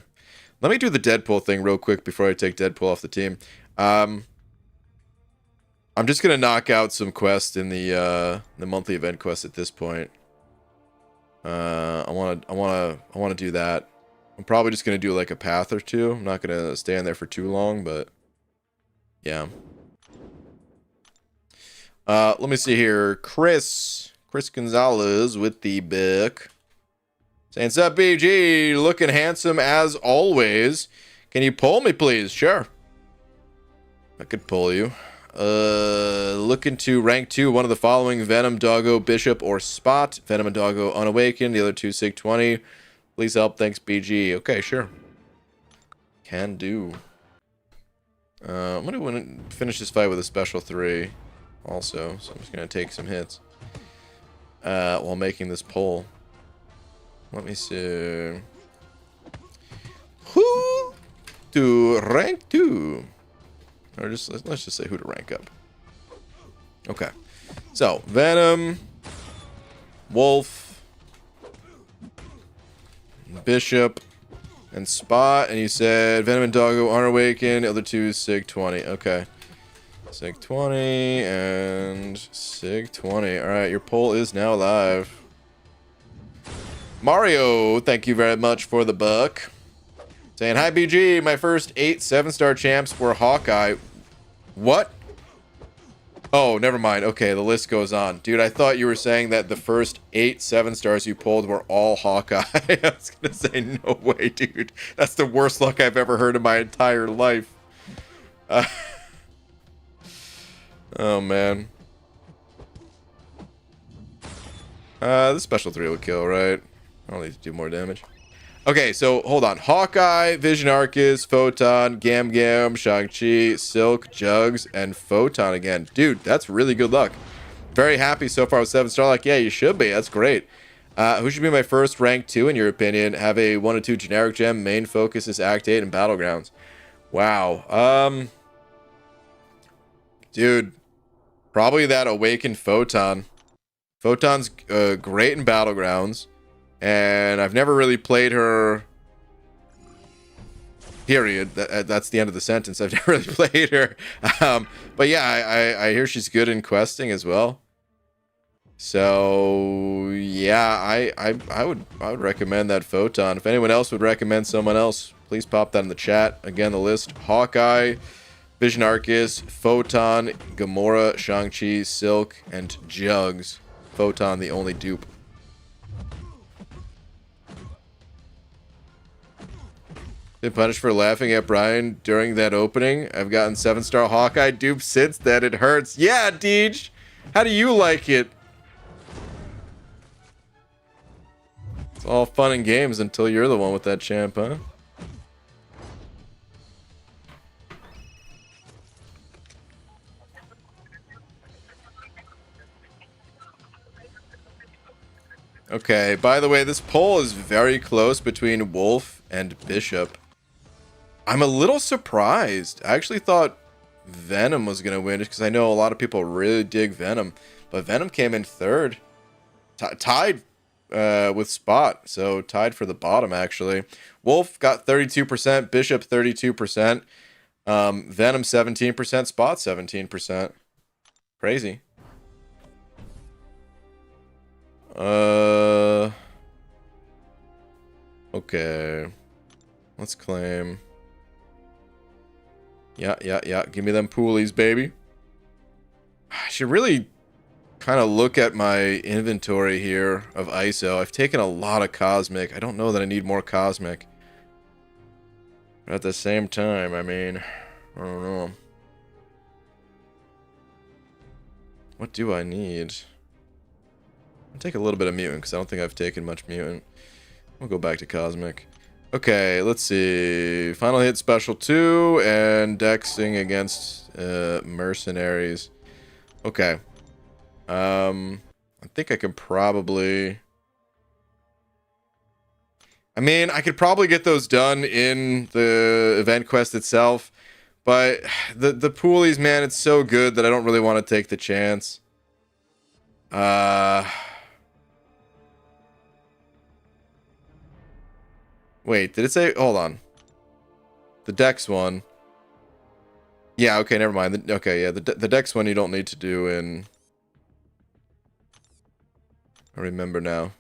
Let me do the Deadpool thing real quick before I take Deadpool off the team. I'm just gonna knock out some quests in the monthly event quest at this point. I wanna do that. I'm probably just gonna do like a path or two. I'm not gonna stay in there for too long, but yeah. Let me see here. Chris Gonzalez with the book. Saying, "Sup, BG? Looking handsome as always. Can you pull me, please?" Sure. I could pull you. Looking to rank 2, one of the following: Venom, Doggo, Bishop, or Spot. Venom and Doggo unawakened. The other two Sig 20. Please help. Thanks, BG. Okay, sure. Can do. I'm gonna finish this fight with a special 3 also, so I'm just gonna take some hits while making this pull. Let me see. Who to rank 2? Or just let's just say who to rank up. Okay. So, Venom, Wolf, Bishop, and Spot. And you said Venom and Doggo aren't awakened. The other two Sig 20. Okay. Sig 20 and Sig 20. Alright, your poll is now live. Mario, thank you very much for the buck. Saying, "Hi BG, my first 8 7-star champs were Hawkeye." What? Oh, never mind. Okay, the list goes on. Dude, I thought you were saying that the first 8 7-stars you pulled were all Hawkeye. I was gonna say, no way, dude. That's the worst luck I've ever heard in my entire life. Oh, man. The special 3 will kill, right? I don't need to do more damage. Okay, so hold on. Hawkeye, Vision, Arcus, Photon, Gam Gam, Shang-Chi, Silk, Jugs, and Photon again. Dude, that's really good luck. Very happy so far with 7-star luck. Yeah, you should be. That's great. Who should be my first rank 2 in your opinion? Have a 1 or 2 generic gem. Main focus is Act 8 and Battlegrounds. Wow. Dude, probably that Awakened Photon. Photon's great in Battlegrounds. And I've never really played her, period. That's the end of the sentence. I've never really played her. But yeah, I hear she's good in questing as well. So yeah, I would recommend that Photon. If anyone else would recommend someone else, please pop that in the chat. Again, the list: Hawkeye, Vision, Arcus, Photon, Gamora, Shang-Chi, Silk, and Jugs. Photon, the only dupe. Been punished for laughing at Brian during that opening. I've gotten 7-star Hawkeye dupes since then. It hurts. Yeah, Deej. How do you like it? It's all fun and games until you're the one with that champ, huh? Okay, by the way, this poll is very close between Wolf and Bishop. I'm a little surprised. I actually thought Venom was going to win just because I know a lot of people really dig Venom. But Venom came in 3rd. Tied with Spot. So tied for the bottom, actually. Wolf got 32%. Bishop 32%. Venom 17%. Spot 17%. Crazy. Okay. Let's claim. Yeah. Give me them poolies, baby. I should really kind of look at my inventory here of ISO. I've taken a lot of Cosmic. I don't know that I need more Cosmic. But at the same time, I mean, I don't know. What do I need? I'll take a little bit of Mutant because I don't think I've taken much Mutant. We'll go back to Cosmic. Okay, let's see. Final hit special 2 and dexing against mercenaries. Okay. I think I could probably... I mean, I could probably get those done in the event quest itself. But the poolies, man, it's so good that I don't really want to take the chance. Wait, did it say... Hold on. The Dex one. Yeah, okay, never mind. Okay, yeah, the Dex one you don't need to do in... I remember now.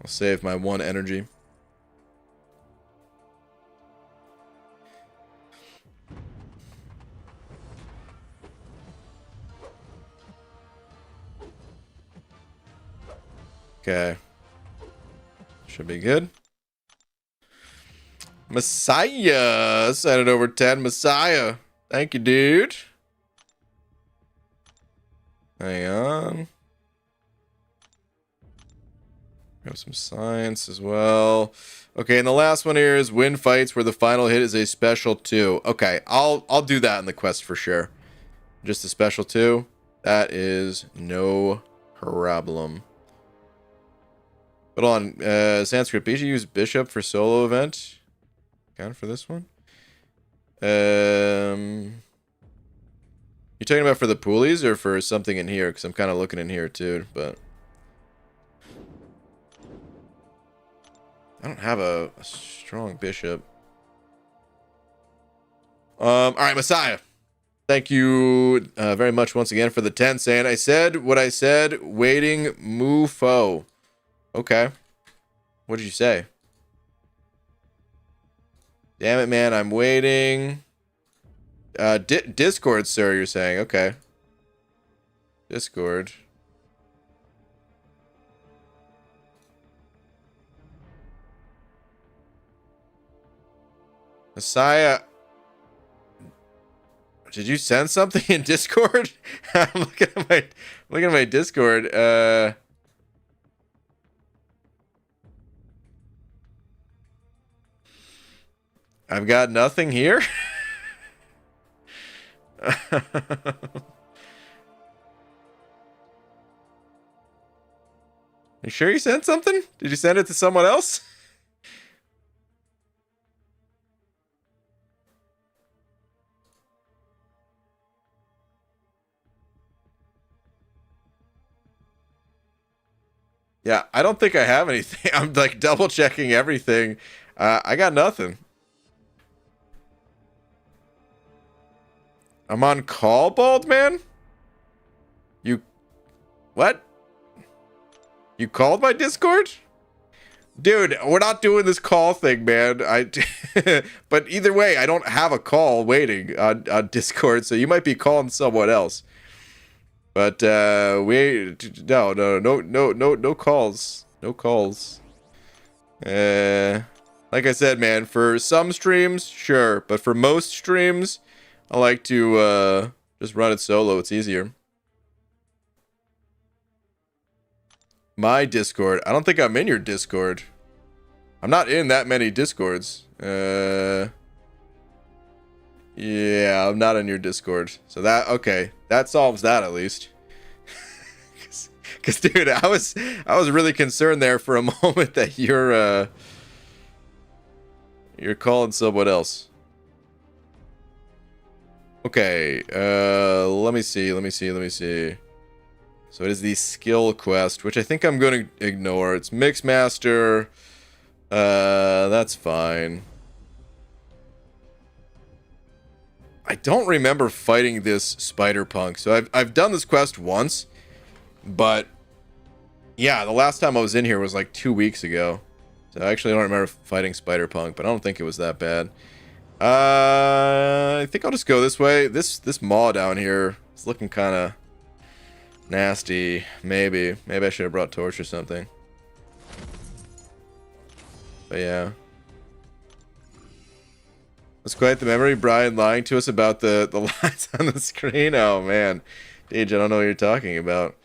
I'll save my 1 energy. Okay. Should be good. Messiah! Send it over 10. Messiah! Thank you, dude. Hang on. Have some science as well. Okay, and the last one here is win fights where the final hit is a special 2. Okay, I'll do that in the quest for sure. Just a special 2. That is no problem. But on Sanskrit, you use Bishop for solo event. Count for this one. You talking about for the poolies or for something in here? Because I'm kind of looking in here too, but I don't have a strong bishop. All right, Messiah. Thank you very much once again for the 10, saying I said what I said. Waiting, Mufo. Okay. What did you say? Damn it, man. I'm waiting. Discord, sir, you're saying. Okay. Discord. Messiah. Did you send something in Discord? I'm looking at my Discord. I've got nothing here. You sure you sent something? Did you send it to someone else? Yeah, I don't think I have anything. I'm like double checking everything. I got nothing. I'm on call, bald man? You... What? You called my Discord? Dude, we're not doing this call thing, man. But either way, I don't have a call waiting on Discord, so you might be calling someone else. But, no calls. No calls. Like I said, man, for some streams, sure. But for most streams... I like to just run it solo. It's easier. My Discord. I don't think I'm in your Discord. I'm not in that many Discords. Yeah, I'm not in your Discord. So that, okay. That solves that at least. Cause dude, I was really concerned there for a moment that you're calling someone else. Okay, let me see. So it is the skill quest, which I think I'm going to ignore. It's Mixmaster. That's fine. I don't remember fighting this spider punk. So I've done this quest once, but yeah, the last time I was in here was like 2 weeks ago. So I actually don't remember fighting spider punk, but I don't think it was that bad. I think I'll just go this way. This maw down here is looking kind of nasty. Maybe I should have brought torch or something. But yeah, that's quite the memory. Brian lying to us about the lights on the screen. Oh man, Deej, I don't know what you're talking about.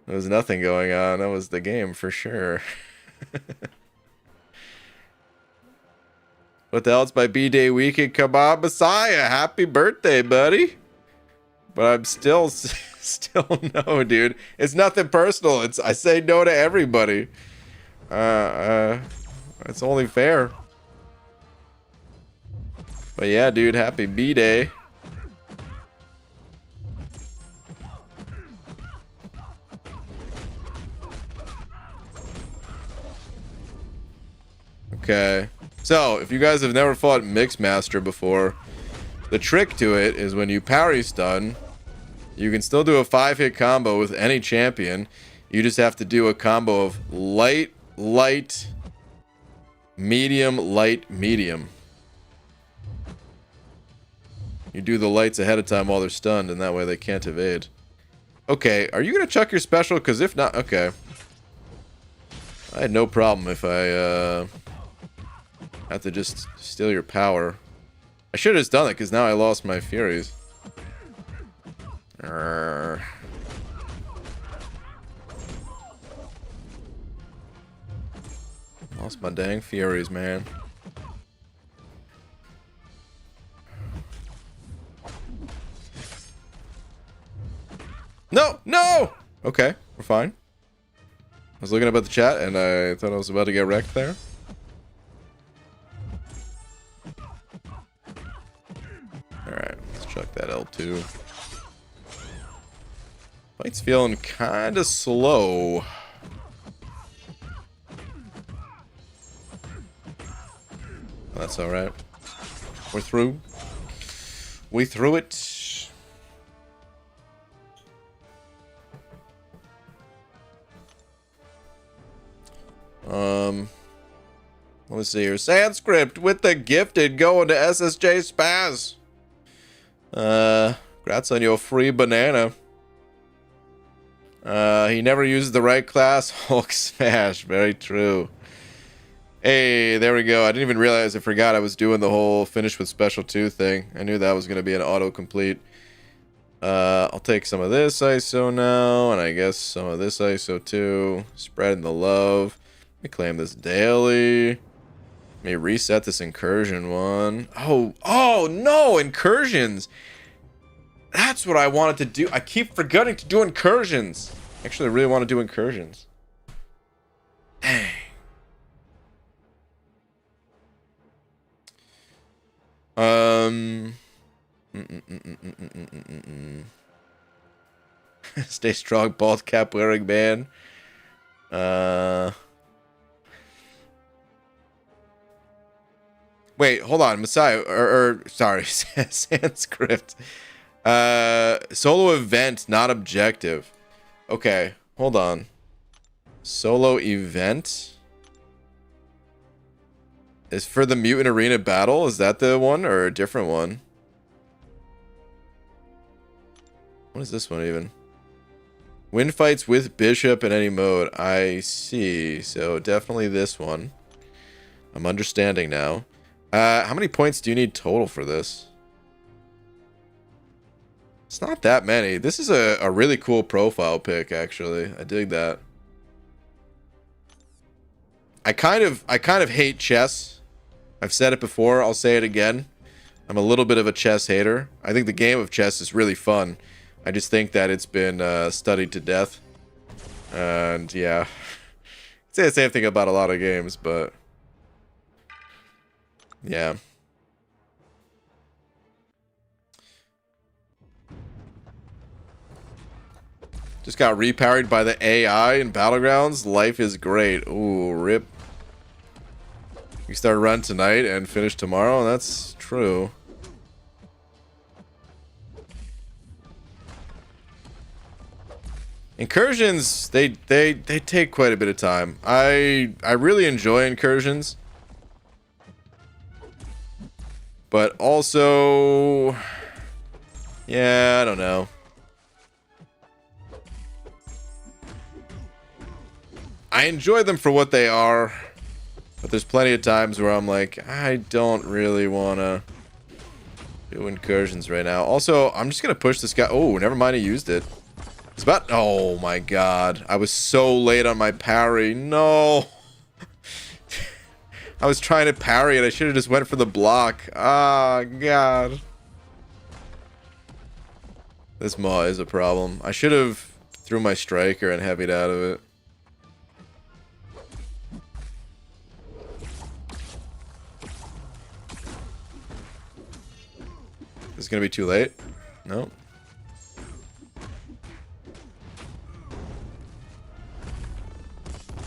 There was nothing going on. That was the game for sure. What the hell? It's my B-Day weekend. Come on, Messiah. Happy birthday, buddy. But I'm still no, dude. It's nothing personal. I say no to everybody. It's only fair. But yeah, dude, happy B-Day. Okay. So, if you guys have never fought Mixmaster before, the trick to it is when you parry stun, you can still do a 5-hit combo with any champion. You just have to do a combo of light, light, medium, light, medium. You do the lights ahead of time while they're stunned, and that way they can't evade. Okay, are you going to chuck your special? Because if not, okay. I had no problem if I have to just steal your power. I should have just done it, because now I lost my Furies. Lost my dang Furies, man. No! No! Okay, we're fine. I was looking up at the chat, and I thought I was about to get wrecked there. Alright, let's chuck that L2. Fight's feeling kind of slow. That's alright. We're through. We threw it. Let's see here. Sanskrit with the gifted going to SSJ Spaz. Congrats on your free banana. He never uses the right class. Hulk smash. Very true. Hey, there we go. I didn't even realize. I forgot I was doing the whole finish with special 2 thing. I knew that was going to be an autocomplete. I'll take some of this ISO now, and I guess some of this ISO too. Spreading the love. Let me claim this daily. Let me reset this incursion one. Oh no, incursions. That's what I wanted to do. I keep forgetting to do incursions. Actually, I really want to do incursions. Dang. Stay strong, bald cap wearing man. Wait, hold on, Messiah, sorry, Sanskrit. Solo event, not objective. Okay, hold on. Solo event is for the Mutant Arena battle. Is that the one or a different one? What is this one even? Win fights with Bishop in any mode. I see. So definitely this one. I'm understanding now. How many points do you need total for this? It's not that many. This is a really cool profile pick, actually. I dig that. I kind of hate chess. I've said it before. I'll say it again. I'm a little bit of a chess hater. I think the game of chess is really fun. I just think that it's been studied to death. And yeah, I'd say the same thing about a lot of games, but yeah. Just got repowered by the AI in Battlegrounds. Life is great. Ooh, rip. You start a run tonight and finish tomorrow. That's true. Incursions, they take quite a bit of time. I really enjoy incursions. But also, yeah, I don't know. I enjoy them for what they are, but there's plenty of times where I'm like, I don't really want to do incursions right now. Also, I'm just going to push this guy. Oh, never mind, he used it. It's about... Oh, my God. I was so late on my parry. No. I was trying to parry it. I should have just went for the block. Ah, God. This maw is a problem. I should have threw my striker and heavied out of it. Is it gonna be too late? No.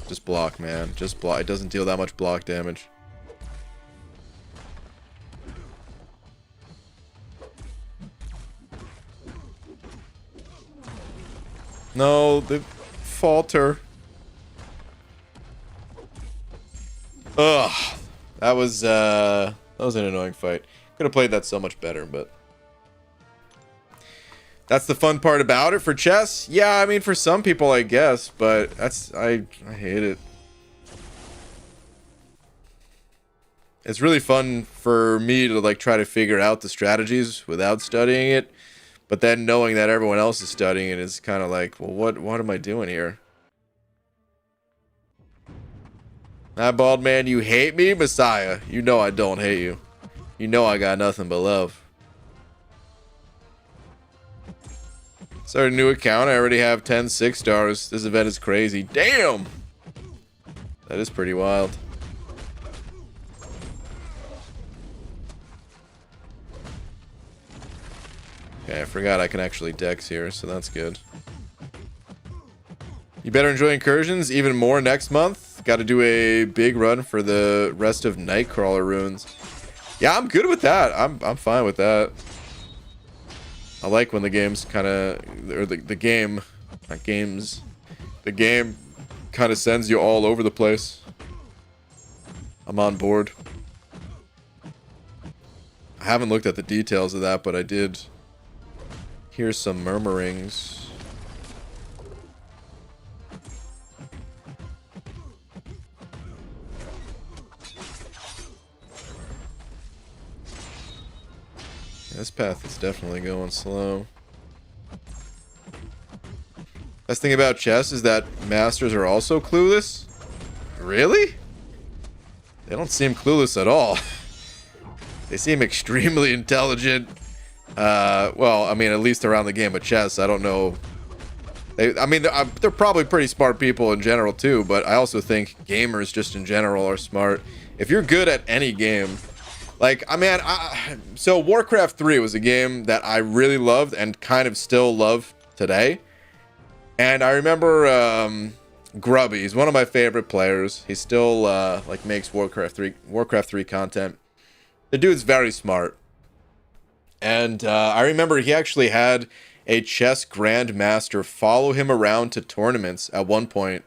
Just block, man. Just block. It doesn't deal that much block damage. No, the falter. Ugh. That was an annoying fight. Could have played that so much better, but that's the fun part about it for chess. Yeah, I mean for some people I guess, but I hate it. It's really fun for me to like try to figure out the strategies without studying it, but then knowing that everyone else is studying it is kind of like, well, what am I doing here? That bald man, you hate me, Messiah. You know I don't hate you. You know I got nothing but love. Start a new account. I already have 10 6-stars. This event is crazy. Damn! That is pretty wild. Okay, I forgot I can actually dex here, so that's good. You better enjoy Incursions even more next month. Got to do a big run for the rest of Nightcrawler runes. Yeah, I'm good with that. I'm fine with that. I like when the games kind of, or the game kind of sends you all over the place. I'm on board. I haven't looked at the details of that, but I did hear some murmurings. This path is definitely going slow. Best thing about chess is that masters are also clueless. Really? They don't seem clueless at all. They seem extremely intelligent. Well, I mean, at least around the game of chess. I don't know. They're probably pretty smart people in general too, but I also think gamers just in general are smart. If you're good at any game, like, so Warcraft 3 was a game that I really loved and kind of still love today. And I remember Grubby, he's one of my favorite players. He still like makes Warcraft 3 content. The dude's very smart. And I remember he actually had a chess grandmaster follow him around to tournaments at one point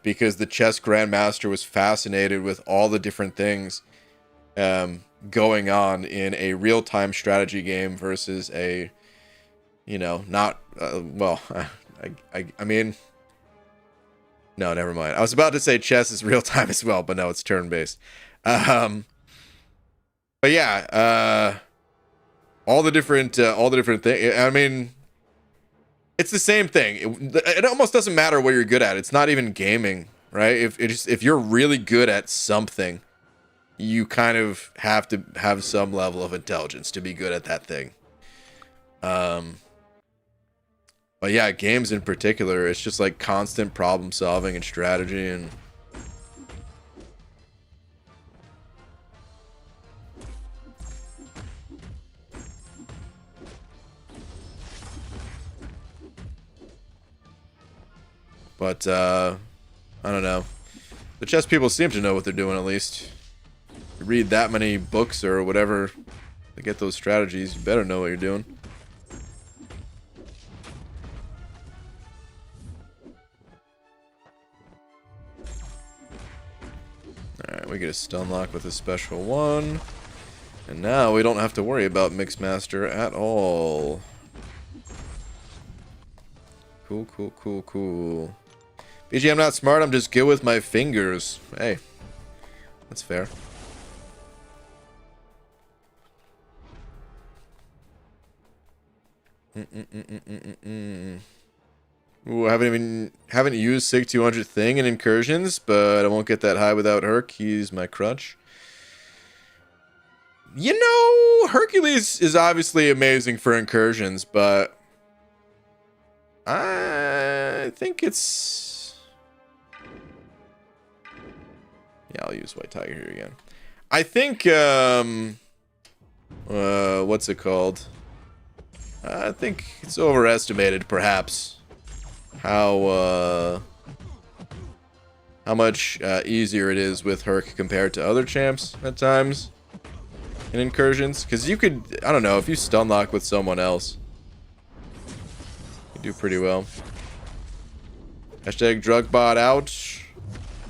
because the chess grandmaster was fascinated with all the different things going on in a real-time strategy game versus a, you know, not, well, I mean, no, never mind. I was about to say chess is real-time as well, but no, it's turn-based. But yeah, all the different things. I mean, it's the same thing. It almost doesn't matter what you're good at. It's not even gaming, right? If you're really good at something, you kind of have to have some level of intelligence to be good at that thing. But yeah, games in particular, it's just like constant problem solving and strategy and but I don't know. The chess people seem to know what they're doing at least. You read that many books or whatever to get those strategies, you better know what you're doing. Alright, we get a stun lock with a special one. And now we don't have to worry about Mixmaster at all. Cool, cool, cool, cool. BG, I'm not smart, I'm just good with my fingers. Hey, that's fair. Ooh, I haven't used Sig 200 thing in Incursions, but I won't get that high without Herc. He's my crutch. You know, Hercules is obviously amazing for Incursions, but I think it's... Yeah, I'll use White Tiger here again. I think, what's it called? I think it's overestimated, perhaps, how much easier it is with Herc compared to other champs at times in Incursions. Because you could, I don't know, if you stun lock with someone else, do pretty well. Hashtag drugbot out.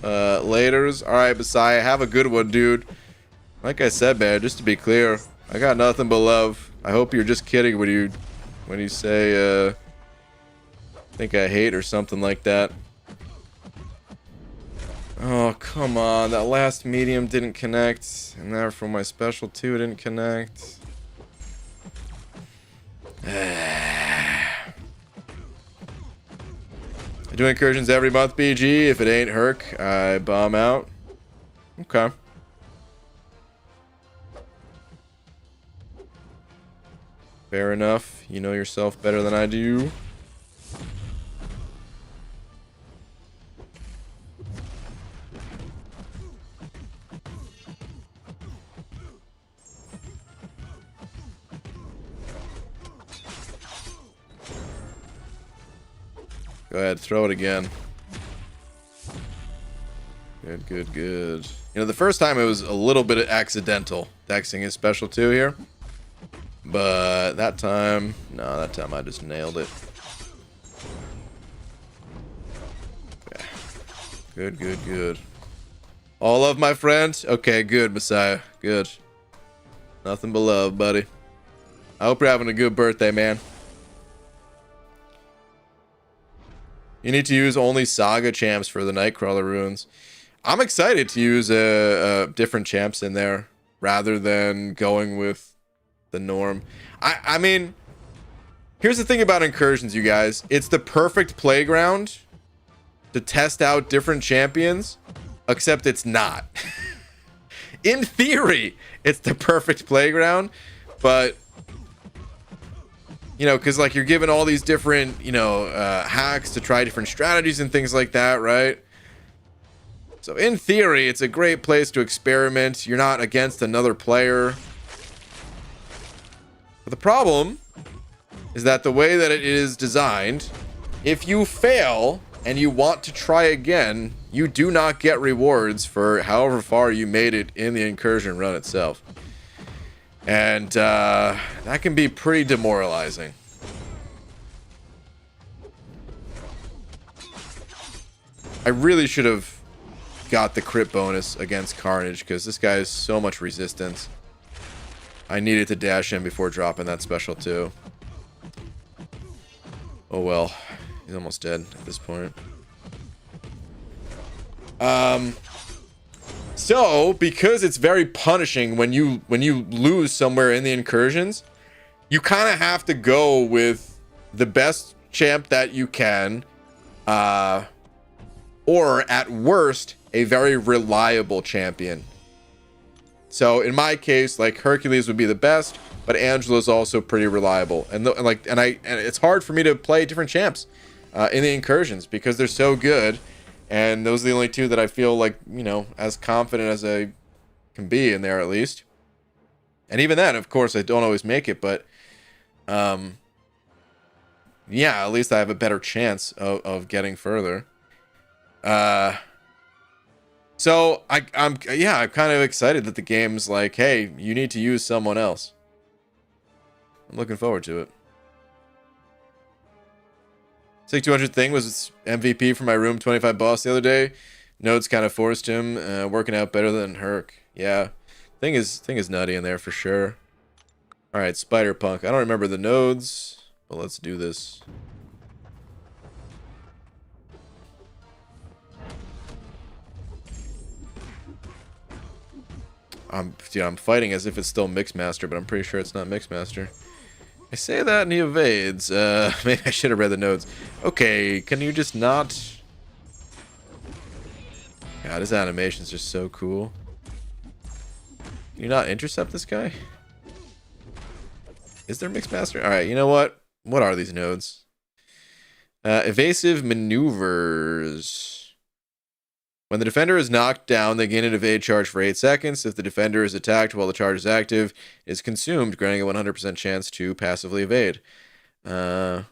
Laters. Alright, Messiah, have a good one, dude. Like I said, man, just to be clear, I got nothing but love. I hope you're just kidding when you say think I hate or something like that. Oh, come on. That last medium didn't connect. And there for my special 2 didn't connect. I do incursions every month, BG. If it ain't Herc, I bomb out. Okay. Fair enough. You know yourself better than I do. Go ahead, throw it again. Good, good, good. You know, the first time it was a little bit accidental, dexing his special 2 here. But that time, no, that time I just nailed it. Okay. Good, good, good. All love, my friend? Okay, good, Messiah. Good. Nothing but love, buddy. I hope you're having a good birthday, man. You need to use only Saga champs for the Nightcrawler runes. I'm excited to use different champs in there rather than going with the norm. I mean, here's the thing about Incursions, you guys. It's the perfect playground to test out different champions, except it's not. In theory, it's the perfect playground, but you know, because like you're given all these different, you know, hacks to try different strategies and things like that, right? So in theory, it's a great place to experiment. You're not against another player. But the problem is that the way that it is designed, if you fail and you want to try again, you do not get rewards for however far you made it in the incursion run itself. And that can be pretty demoralizing. I really should have got the crit bonus against Carnage because this guy has so much resistance. I needed to dash in before dropping that special too. Oh well, he's almost dead at this point. So because it's very punishing when you lose somewhere in the incursions, you kind of have to go with the best champ that you can, or at worst a very reliable champion. So in my case, like Hercules would be the best, but Angela's also pretty reliable. And it's hard for me to play different champs in the incursions because they're so good. And those are the only 2 that I feel like, you know, as confident as I can be in there at least. And even then, of course, I don't always make it, but yeah, at least I have a better chance of getting further. So I'm kind of excited that the game's like, hey, you need to use someone else. I'm looking forward to it. 6200 thing was MVP for my room 25 boss the other day. Nodes kind of forced him, working out better than Herc. Yeah, thing is nutty in there for sure. All right, Spider Punk. I don't remember the nodes, but let's do this. I'm fighting as if it's still Mixmaster, but I'm pretty sure it's not Mixmaster. I say that and he evades. Maybe I should have read the notes. Okay, can you just not... God, his animations are so cool. Can you not intercept this guy? Is there Mixmaster? Alright, you know what? What are these nodes? Evasive maneuvers. When the defender is knocked down, they gain an evade charge for 8 seconds. If the defender is attacked while the charge is active, it is consumed, granting a 100% chance to passively evade. Okay,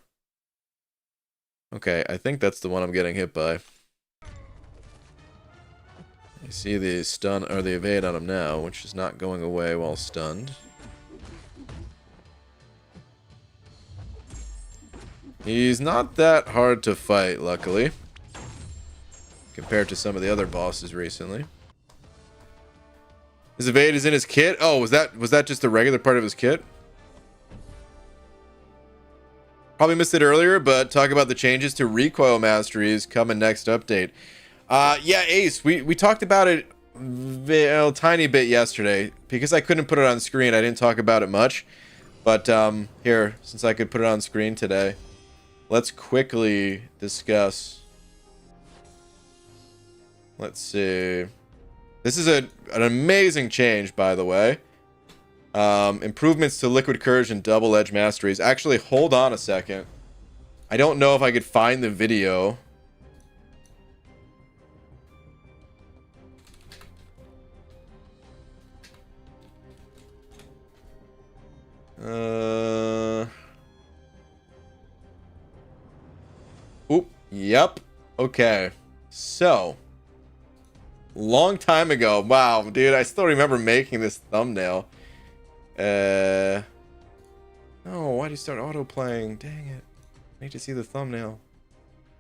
I think that's the one I'm getting hit by. I see the stun or the evade on him now, which is not going away while stunned. He's not that hard to fight, luckily, compared to some of the other bosses recently. His evade is in his kit. Oh, was that just a regular part of his kit? Probably missed it earlier, but talk about the changes to recoil masteries coming next update. Yeah, Ace, we talked about it a tiny bit yesterday. Because I couldn't put it on screen, I didn't talk about it much. But here, since I could put it on screen today, let's quickly discuss. Let's see. This is an amazing change, by the way. Improvements to Liquid Courage and Double Edge Masteries. Actually, hold on a second. I don't know if I could find the video. Oop. Yep. Okay. So. Long time ago. Wow, dude. I still remember making this thumbnail. Oh, why do you start auto-playing? Dang it. I need to see the thumbnail.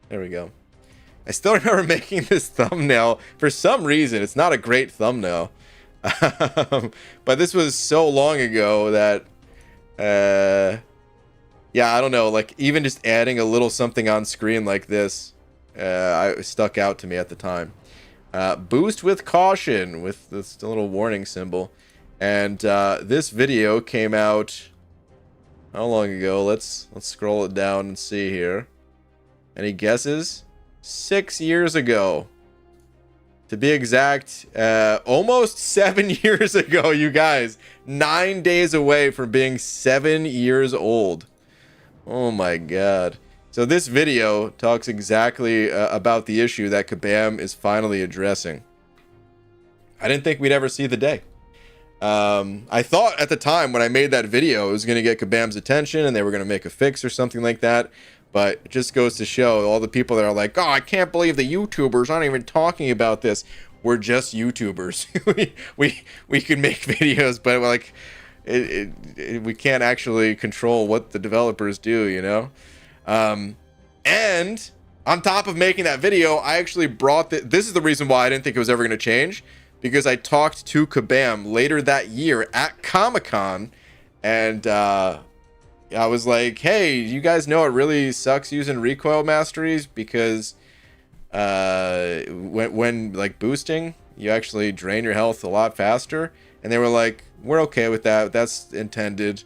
There we go. I still remember making this thumbnail. For some reason, it's not a great thumbnail. But this was so long ago that... yeah, I don't know. Like, even just adding a little something on screen like this stuck out to me at the time. Boost with caution, with this little warning symbol. And this video came out how long ago? Let's scroll it down and see here. Any guesses? 6 years ago. To be exact, almost 7 years ago, you guys. 9 days away from being 7 years old. Oh my god. So this video talks exactly about the issue that Kabam is finally addressing. I didn't think we'd ever see the day. I thought at the time when I made that video it was going to get Kabam's attention and they were going to make a fix or something like that, but it just goes to show all the people that are like, oh, I can't believe the YouTubers aren't even talking about this. We're just YouTubers. we can make videos, but like we can't actually control what the developers do, you know. And on top of making that video, I actually brought this is the reason why I didn't think it was ever going to change. Because I talked to Kabam later that year at Comic-Con, and I was like, hey, you guys know it really sucks using recoil masteries because when like boosting, you actually drain your health a lot faster. And they were like, we're okay with that. That's intended.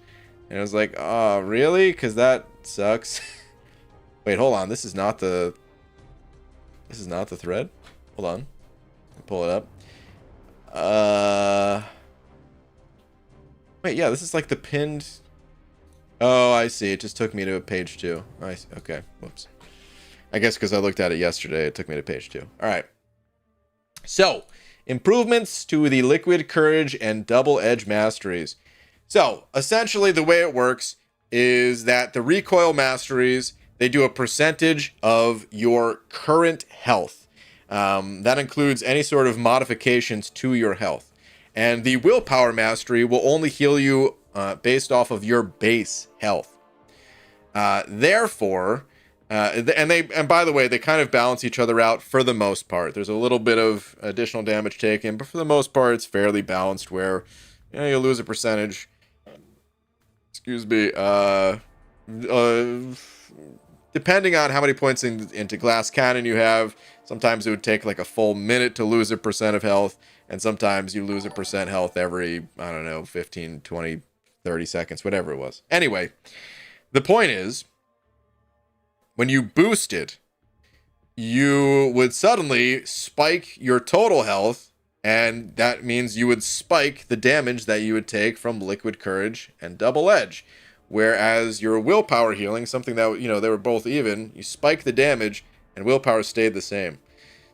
And I was like, oh, really? Because that sucks. Wait, hold on. This is not the thread. Hold on. I'll pull it up. Wait, yeah, this is like the pinned. Oh, I see. It just took me to page 2. Nice. Okay. Whoops. I guess because I looked at it yesterday, it took me to page 2. All right. So, improvements to the Liquid Courage and Double Edge Masteries. So, essentially, the way it works is that the recoil masteries, they do a percentage of your current health. That includes any sort of modifications to your health. And the willpower mastery will only heal you based off of your base health. Therefore, and by the way, they kind of balance each other out for the most part. There's a little bit of additional damage taken, but for the most part, it's fairly balanced where you'll lose a percentage. Excuse me. Depending on how many points into Glass Cannon you have, sometimes it would take like a full minute to lose a % of health, and sometimes you lose a % health every, I don't know, 15, 20, 30 seconds, whatever it was. Anyway, the point is, when you boosted, you would suddenly spike your total health, and that means you would spike the damage that you would take from Liquid Courage and Double Edge. Whereas your willpower healing, something that, they were both even, you spike the damage and willpower stayed the same.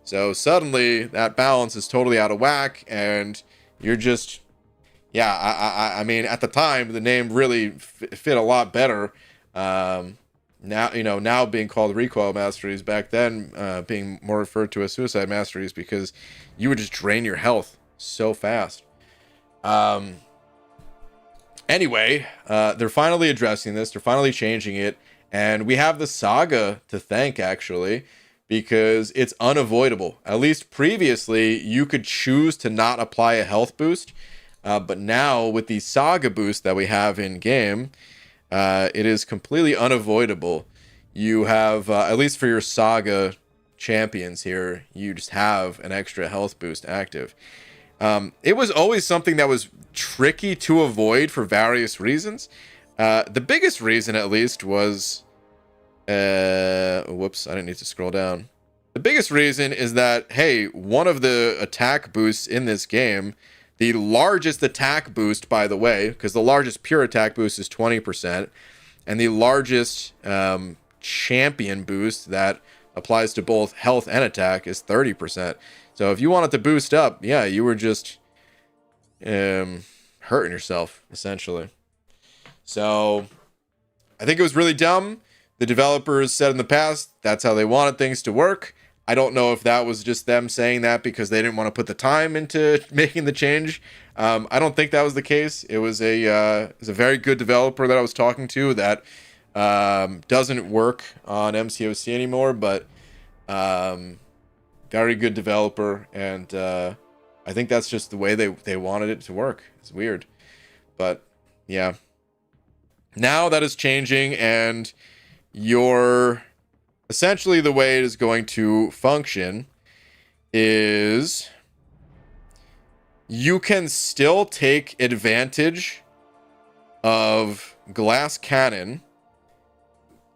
So suddenly that balance is totally out of whack and you're just, I mean, at the time, the name really fit a lot better. Now being called Recoil Masteries, back then being more referred to as Suicide Masteries because you would just drain your health so fast. Anyway, they're finally addressing this. They're finally changing it. And we have the Saga to thank, actually, because it's unavoidable. At least previously, you could choose to not apply a health boost. But now, with the Saga boost that we have in-game, it is completely unavoidable. You have, at least for your Saga champions here, you just have an extra health boost active. It was always something that was tricky to avoid for various reasons. The biggest reason, at least, was... whoops, I didn't need to scroll down. The biggest reason is that, hey, one of the attack boosts in this game, the largest attack boost, by the way, because the largest pure attack boost is 20%, and the largest champion boost that applies to both health and attack is 30%. So if you wanted to boost up, yeah, you were just hurting yourself, essentially. So I think it was really dumb. The developers said in the past that's how they wanted things to work. I don't know if that was just them saying that because they didn't want to put the time into making the change. I don't think that was the case. It was a very good developer that I was talking to that doesn't work on MCOC anymore, but very good developer, and I think that's just the way they wanted it to work. It's weird, but yeah. Now that is changing, and essentially the way it is going to function is you can still take advantage of glass cannon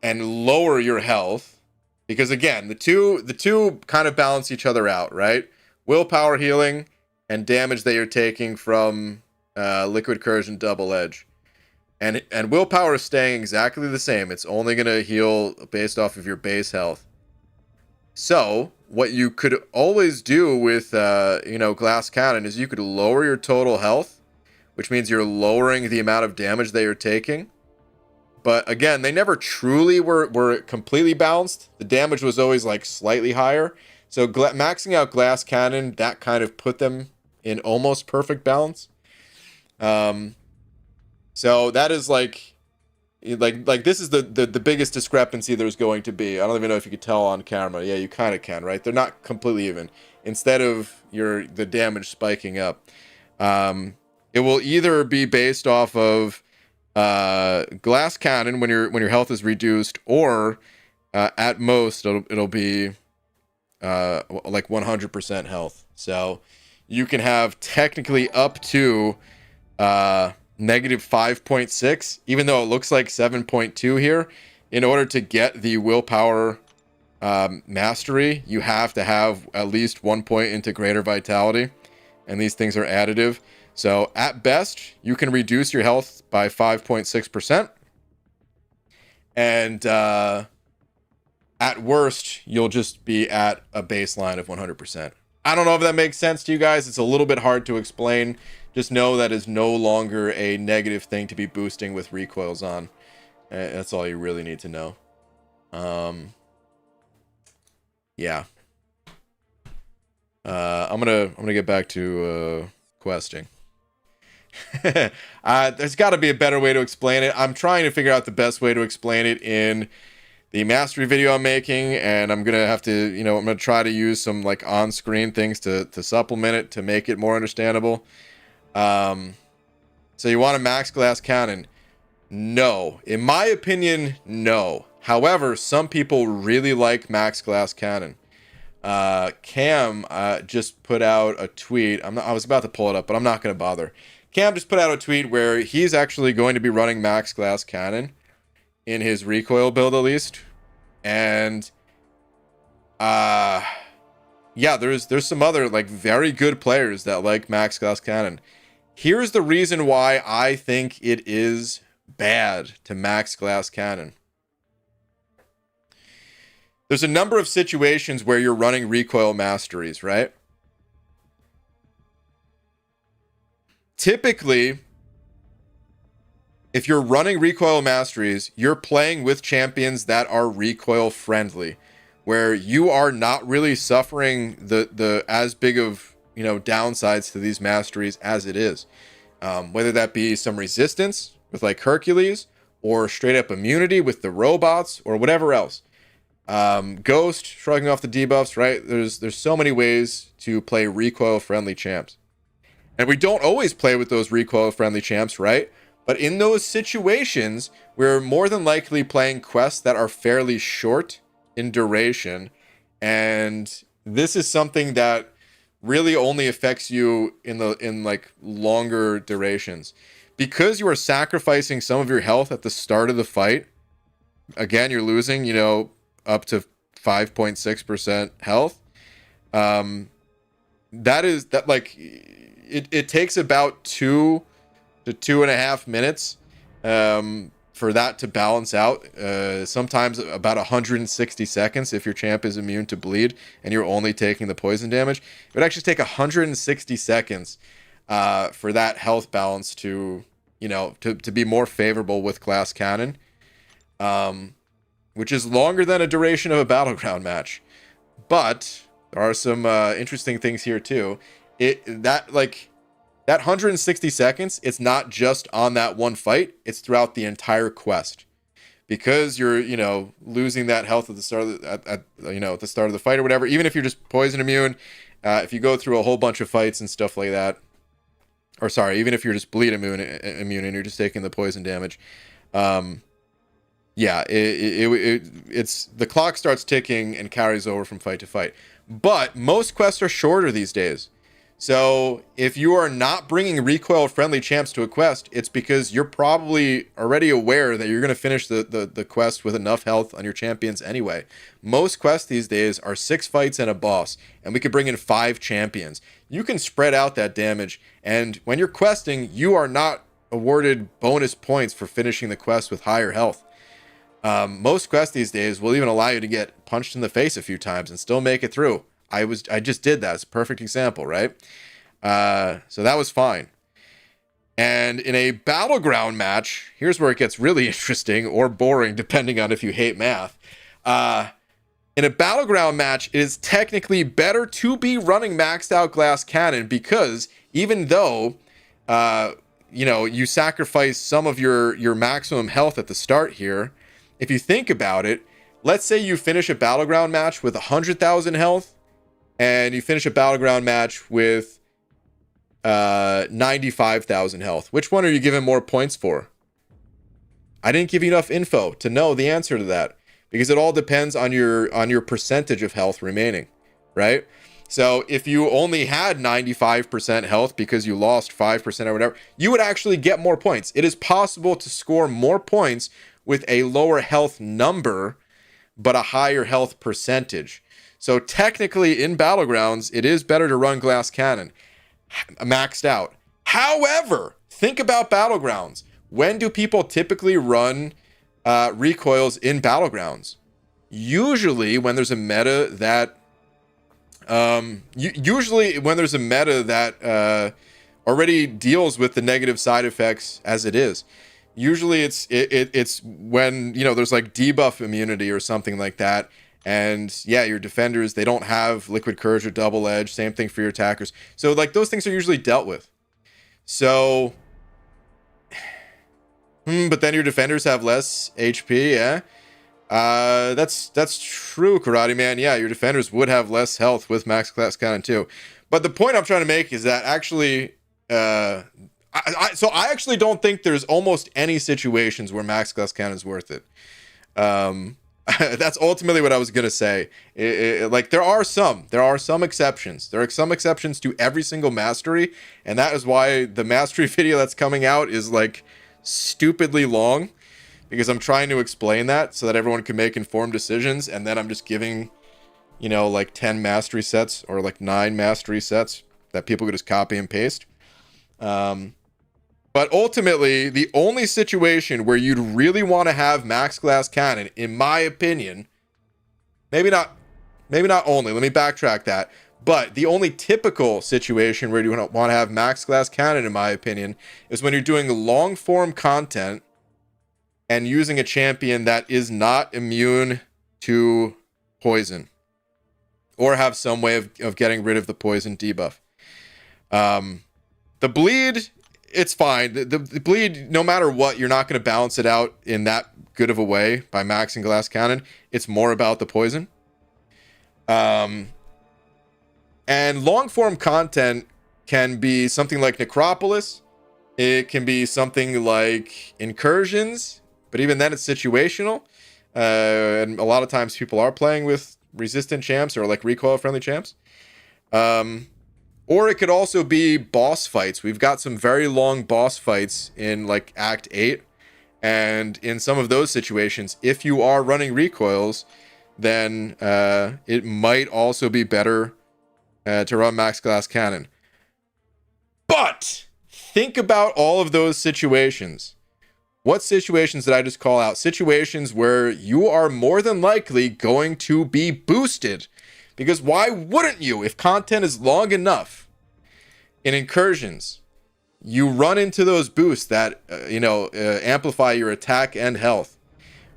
and lower your health, because again, the two kind of balance each other out, right? Willpower healing and damage that you're taking from liquid Incursion double edge. And willpower is staying exactly the same. It's only going to heal based off of your base health. So, what you could always do with, glass cannon is you could lower your total health, which means you're lowering the amount of damage that you're taking. But again, they never truly were completely balanced. The damage was always like slightly higher. So maxing out glass cannon, that kind of put them in almost perfect balance. So that is like this is the biggest discrepancy there's going to be. I don't even know if you could tell on camera. Yeah, you kind of can, right? They're not completely even. Instead of the damage spiking up, it will either be based off of glass cannon when your health is reduced, or at most it'll be like 100% health. So you can have technically up to negative 5.6, even though it looks like 7.2 here. In order to get the willpower mastery, you have to have at least 1 point into greater vitality, and these things are additive. So at best, you can reduce your health by 5.6%, and at worst, you'll just be at a baseline of 100%. I don't know if that makes sense to you guys. It's a little bit hard to explain. Just know that is no longer a negative thing to be boosting with recoils on. That's all you really need to know. Yeah. I'm gonna get back to questing. There's got to be a better way to explain it. I'm trying to figure out the best way to explain it in the mastery video I'm making, and I'm gonna have to, I'm gonna try to use some like on-screen things to supplement it to make it more understandable. So you want a max glass cannon? No. In my opinion, no. However, some people really like max glass cannon. Cam just put out a tweet. I was about to pull it up, but I'm not going to bother. Cam just put out a tweet where he's actually going to be running max glass cannon in his recoil build, at least. And yeah, there's some other like very good players that like max glass cannon. Here's the reason why I think it is bad to max glass cannon. There's a number of situations where you're running recoil masteries, right? Typically, if you're running recoil masteries, you're playing with champions that are recoil friendly, where you are not really suffering the as big of downsides to these masteries as it is. Whether that be some resistance with like Hercules, or straight up immunity with the robots, or whatever else. Ghost, shrugging off the debuffs, right? There's so many ways to play recoil friendly champs. And we don't always play with those recoil friendly champs, right? But in those situations, we're more than likely playing quests that are fairly short in duration. And this is something that really only affects you in like longer durations. Because you are sacrificing some of your health at the start of the fight. Again, you're losing, you know, up to 5.6% health. That like it takes about 2 to 2.5 minutes for that to balance out. Sometimes about 160 seconds if your champ is immune to bleed and you're only taking the poison damage. It would actually take 160 seconds for that health balance to, you know, to be more favorable with glass cannon. Which is longer than a duration of a battleground match. But there are some interesting things here too. That 160 seconds, it's not just on that one fight, it's throughout the entire quest. Because you're, you know, losing that health at the start of at the start of the fight or whatever, even if you're just poison immune, if you go through a whole bunch of fights and stuff like that, or sorry, even if you're just bleed immune and you're just taking the poison damage, yeah, it's the clock starts ticking and carries over from fight to fight. But most quests are shorter these days. So if you are not bringing recoil friendly champs to a quest, it's because you're probably already aware that you're going to finish the quest with enough health on your champions anyway. Most quests these days are 6 fights and a boss, and we could bring in 5 champions. You can spread out that damage, and when you're questing, you are not awarded bonus points for finishing the quest with higher health. Most quests these days will even allow you to get punched in the face a few times and still make it through. I just did that. It's a perfect example, right? So that was fine. And in a battleground match, here's where it gets really interesting or boring, depending on if you hate math. In a battleground match, it is technically better to be running maxed out glass cannon because even though, you know, you sacrifice some of your maximum health at the start here, if you think about it, let's say you finish a battleground match with 100,000 health and you finish a battleground match with 95,000 health. Which one are you giving more points for? I didn't give you enough info to know the answer to that because it all depends on your percentage of health remaining, right? So if you only had 95% health because you lost 5% or whatever, you would actually get more points. It is possible to score more points with a lower health number, but a higher health percentage. So technically in Battlegrounds, it is better to run glass cannon maxed out. However, think about Battlegrounds. When do people typically run recoils in Battlegrounds? Usually when there's a meta that already deals with the negative side effects as it is. Usually it's when, you know, there's like debuff immunity or something like that. And yeah, your defenders, they don't have liquid courage or double edge. Same thing for your attackers. So like those things are usually dealt with. So, but then your defenders have less HP, yeah? That's true, Karate Man. Yeah, your defenders would have less health with max glass cannon too. But the point I'm trying to make is that actually, so I actually don't think there's almost any situations where max glass cannon is worth it. That's ultimately what I was gonna say. Like there are some exceptions. There are some exceptions to every single mastery, and that is why the mastery video that's coming out is like stupidly long, because I'm trying to explain that so that everyone can make informed decisions, and then I'm just giving, you know, like 10 mastery sets or like 9 mastery sets that people could just copy and paste. But ultimately, the only situation where you'd really want to have max glass cannon, in my opinion, maybe not only, let me backtrack that, but the only typical situation where you want to have max glass cannon, in my opinion, is when you're doing long form content and using a champion that is not immune to poison or have some way of getting rid of the poison debuff. The bleed it's fine. The bleed, no matter what, you're not going to balance it out in that good of a way by maxing glass cannon. It's more about the poison. And long form content can be something like Necropolis. It can be something like Incursions, but even then it's situational. And a lot of times people are playing with resistant champs or like recoil friendly champs. Or it could also be boss fights. We've got some very long boss fights in like Act 8. And in some of those situations, if you are running recoils, then it might also be better to run max glass cannon. But think about all of those situations. What situations did I just call out? Situations where you are more than likely going to be boosted. Because why wouldn't you? If content is long enough in Incursions, you run into those boosts that, amplify your attack and health.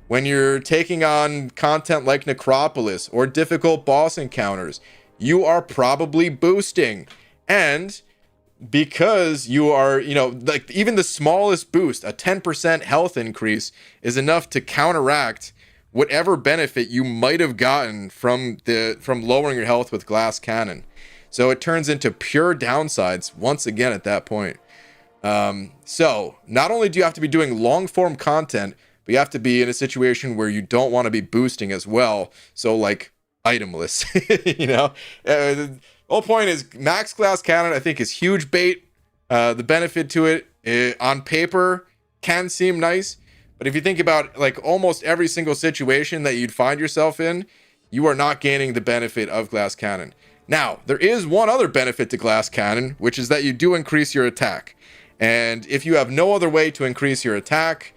When you're taking on content like Necropolis or difficult boss encounters, you are probably boosting. And because you are, like even the smallest boost, a 10% health increase is enough to counteract whatever benefit you might have gotten from lowering your health with glass cannon. So it turns into pure downsides once again at that point. So not only do you have to be doing long form content, but you have to be in a situation where you don't want to be boosting as well. So like itemless, the whole point is max glass cannon, I think, is huge bait. The benefit to it on paper can seem nice, but if you think about like almost every single situation that you'd find yourself in, you are not gaining the benefit of glass cannon. Now, there is one other benefit to glass cannon, which is that you do increase your attack. And if you have no other way to increase your attack,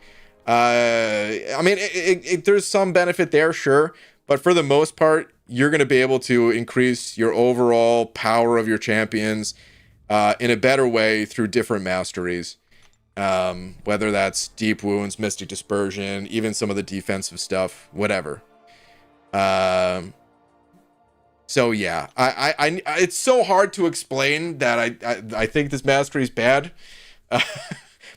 there's some benefit there, sure. But for the most part, you're going to be able to increase your overall power of your champions in a better way through different masteries. Whether that's deep wounds, mystic dispersion, even some of the defensive stuff, whatever. So yeah, I it's so hard to explain that I think this mastery is bad.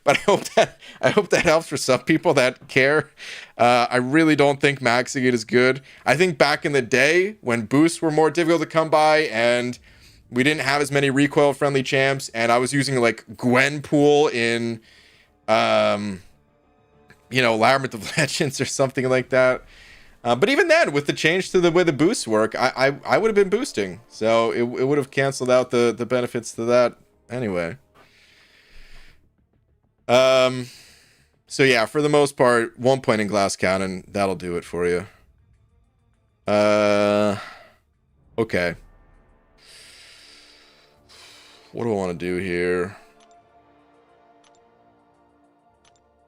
But I hope that helps for some people that care. I really don't think maxing it is good. I think back in the day when boosts were more difficult to come by and we didn't have as many recoil friendly champs, and I was using like Gwenpool in Labyrinth of Legends or something like that. But even then, with the change to the way the boosts work, I would have been boosting. So it would have canceled out the benefits to that anyway. So yeah, for the most part, 1 point in glass cannon, that'll do it for you. Okay. What do I want to do here?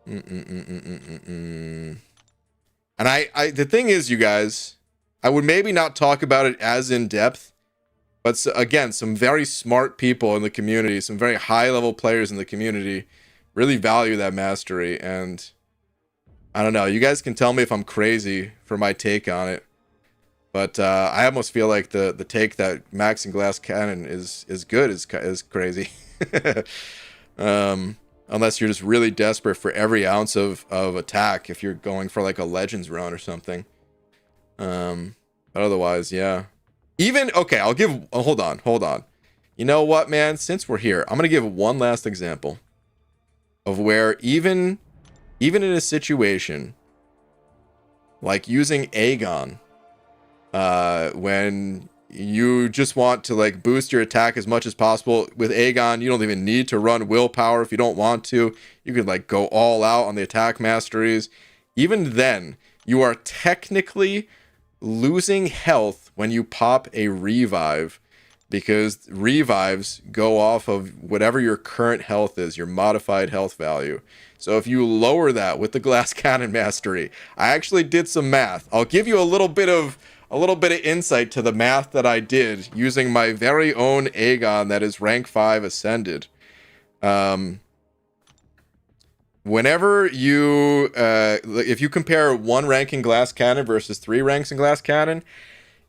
And the thing is, you guys, I would maybe not talk about it as in depth, but again, some very smart people in the community, some very high level players in the community really value that mastery. And I don't know, you guys can tell me if I'm crazy for my take on it, but I almost feel like the take that maxing glass cannon is good is crazy. Unless you're just really desperate for every ounce of attack, if you're going for like a Legends run or something. But otherwise, yeah. Okay, I'll give... hold on. You know what, man? Since we're here, I'm going to give one last example of where even in a situation like using Aegon, when you just want to like boost your attack as much as possible with Aegon, you don't even need to run willpower if you don't want to. You could like go all out on the attack masteries. Even then, you are technically losing health when you pop a revive, because revives go off of whatever your current health is, your modified health value. So if you lower that with the glass cannon mastery, I actually did some math. I'll give you a little bit of insight to the math that I did using my very own Aegon that is rank 5 ascended. Whenever you if you compare 1 rank in glass cannon versus 3 ranks in glass cannon,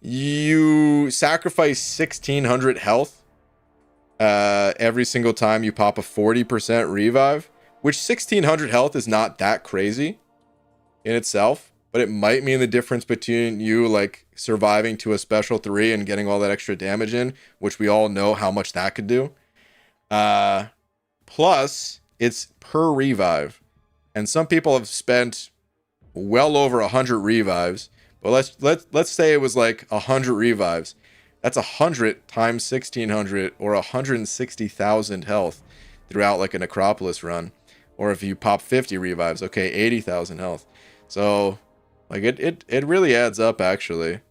you sacrifice 1600 health every single time you pop a 40% revive, which 1600 health is not that crazy in itself, but it might mean the difference between you like surviving to a special 3 and getting all that extra damage in, which we all know how much that could do. Plus it's per revive, and some people have spent well over 100 revives, but let's say it was like 100 revives. That's 100 times 1600, or 160,000 health throughout like a Necropolis run. Or if you pop 50 revives, okay, 80,000 health. So like it really adds up actually.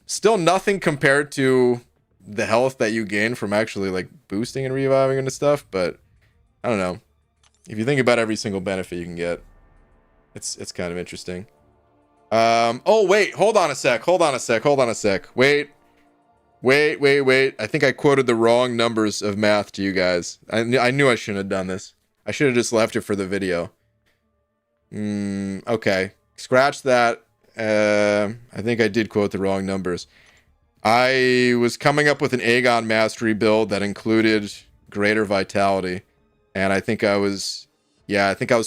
Still nothing compared to the health that you gain from actually like boosting and reviving and stuff, but I don't know. If you think about every single benefit you can get, it's kind of interesting. Oh wait, hold on a sec. Wait. I think I quoted the wrong numbers of math to you guys. I knew I shouldn't have done this. I should have just left it for the video. Okay. Scratch that. I think I did quote the wrong numbers. I was coming up with an Aegon mastery build that included greater vitality, and I think I was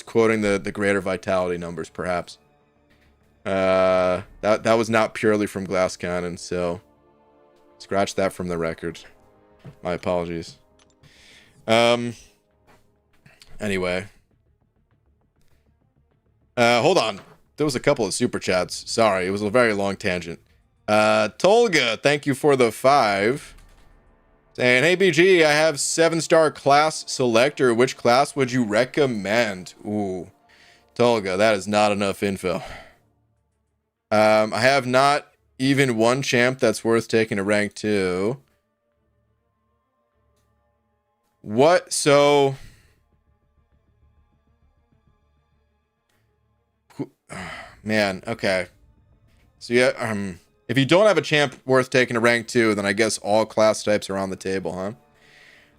quoting the greater vitality numbers perhaps. That was not purely from Glass Cannon, so scratch that from the record. My apologies. Anyway. Hold on. There was a couple of super chats. Sorry, it was a very long tangent. Tolga, thank you for the 5. Saying, hey BG, I have 7-star class selector. Which class would you recommend? Ooh. Tolga, that is not enough info. I have not even one champ that's worth taking to rank 2. What? So... Man, okay. So yeah, if you don't have a champ worth taking to rank 2, then I guess all class types are on the table, huh?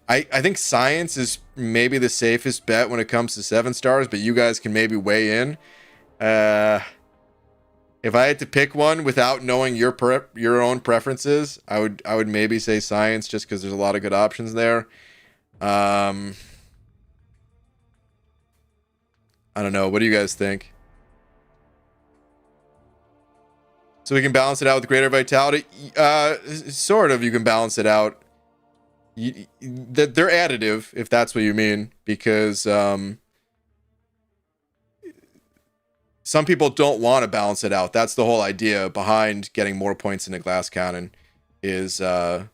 I think science is maybe the safest bet when it comes to 7 stars, but you guys can maybe weigh in. If I had to pick one without knowing your own preferences, I would maybe say science, just because there's a lot of good options there. I don't know. What do you guys think? So we can balance it out with greater vitality. Sort of. You can balance it out. They're additive, if that's what you mean, because some people don't want to balance it out. That's the whole idea behind getting more points in a Glass Cannon. Is you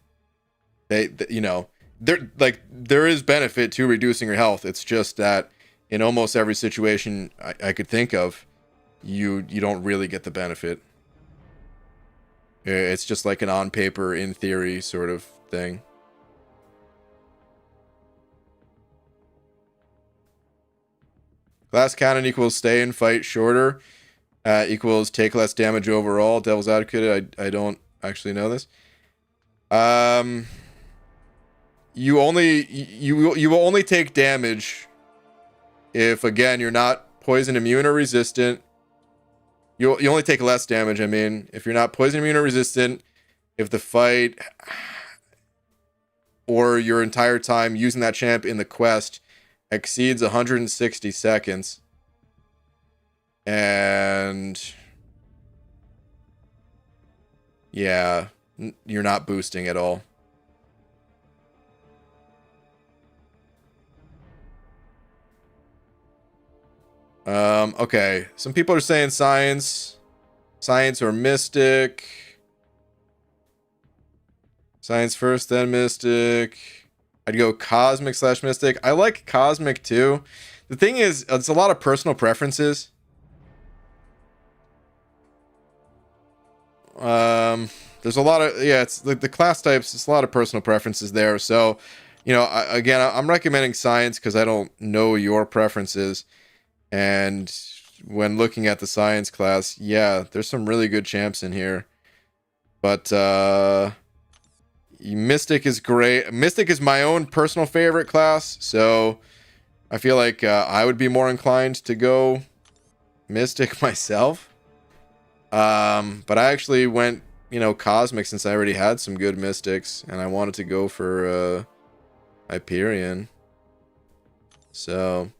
know, there is benefit to reducing your health. It's just that in almost every situation I could think of, you don't really get the benefit. It's just like an on paper, in theory sort of thing. Glass Cannon equals stay and fight shorter. Equals take less damage overall. Devil's Advocate. I don't actually know this. You will only take damage if, again, you're not poison immune or resistant. You only take less damage, I mean, if you're not poison immune or resistant, if the fight or your entire time using that champ in the quest exceeds 160 seconds. And yeah, you're not boosting at all. Okay. Some people are saying science or mystic. Science first, then mystic. I'd go cosmic / mystic. I like cosmic too. The thing is, it's a lot of personal preferences. There's a lot of, yeah, it's like the class types, it's a lot of personal preferences there. So, you know, I'm recommending science because I don't know your preferences. And when looking at the science class, yeah, there's some really good champs in here. But Mystic is great. Mystic is my own personal favorite class, so I feel like I would be more inclined to go Mystic myself. But I actually went you know, Cosmic since I already had some good Mystics, and I wanted to go for Hyperion. So,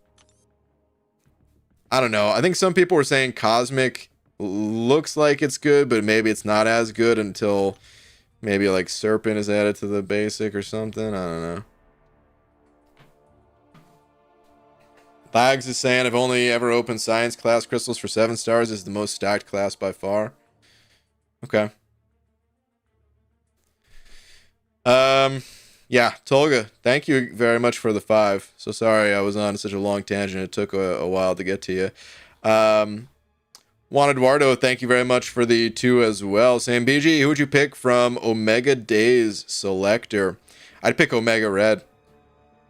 I don't know. I think some people were saying Cosmic looks like it's good, but maybe it's not as good until maybe like Serpent is added to the basic or something. I don't know. Lags is saying I've only ever opened Science class crystals for 7 stars. Is the most stacked class by far. Okay. Yeah, Tolga, thank you very much for the 5. So sorry I was on such a long tangent. It took a while to get to you. Juan Eduardo, thank you very much for the 2 as well. Sam BG, who would you pick from Omega Days Selector? I'd pick Omega Red.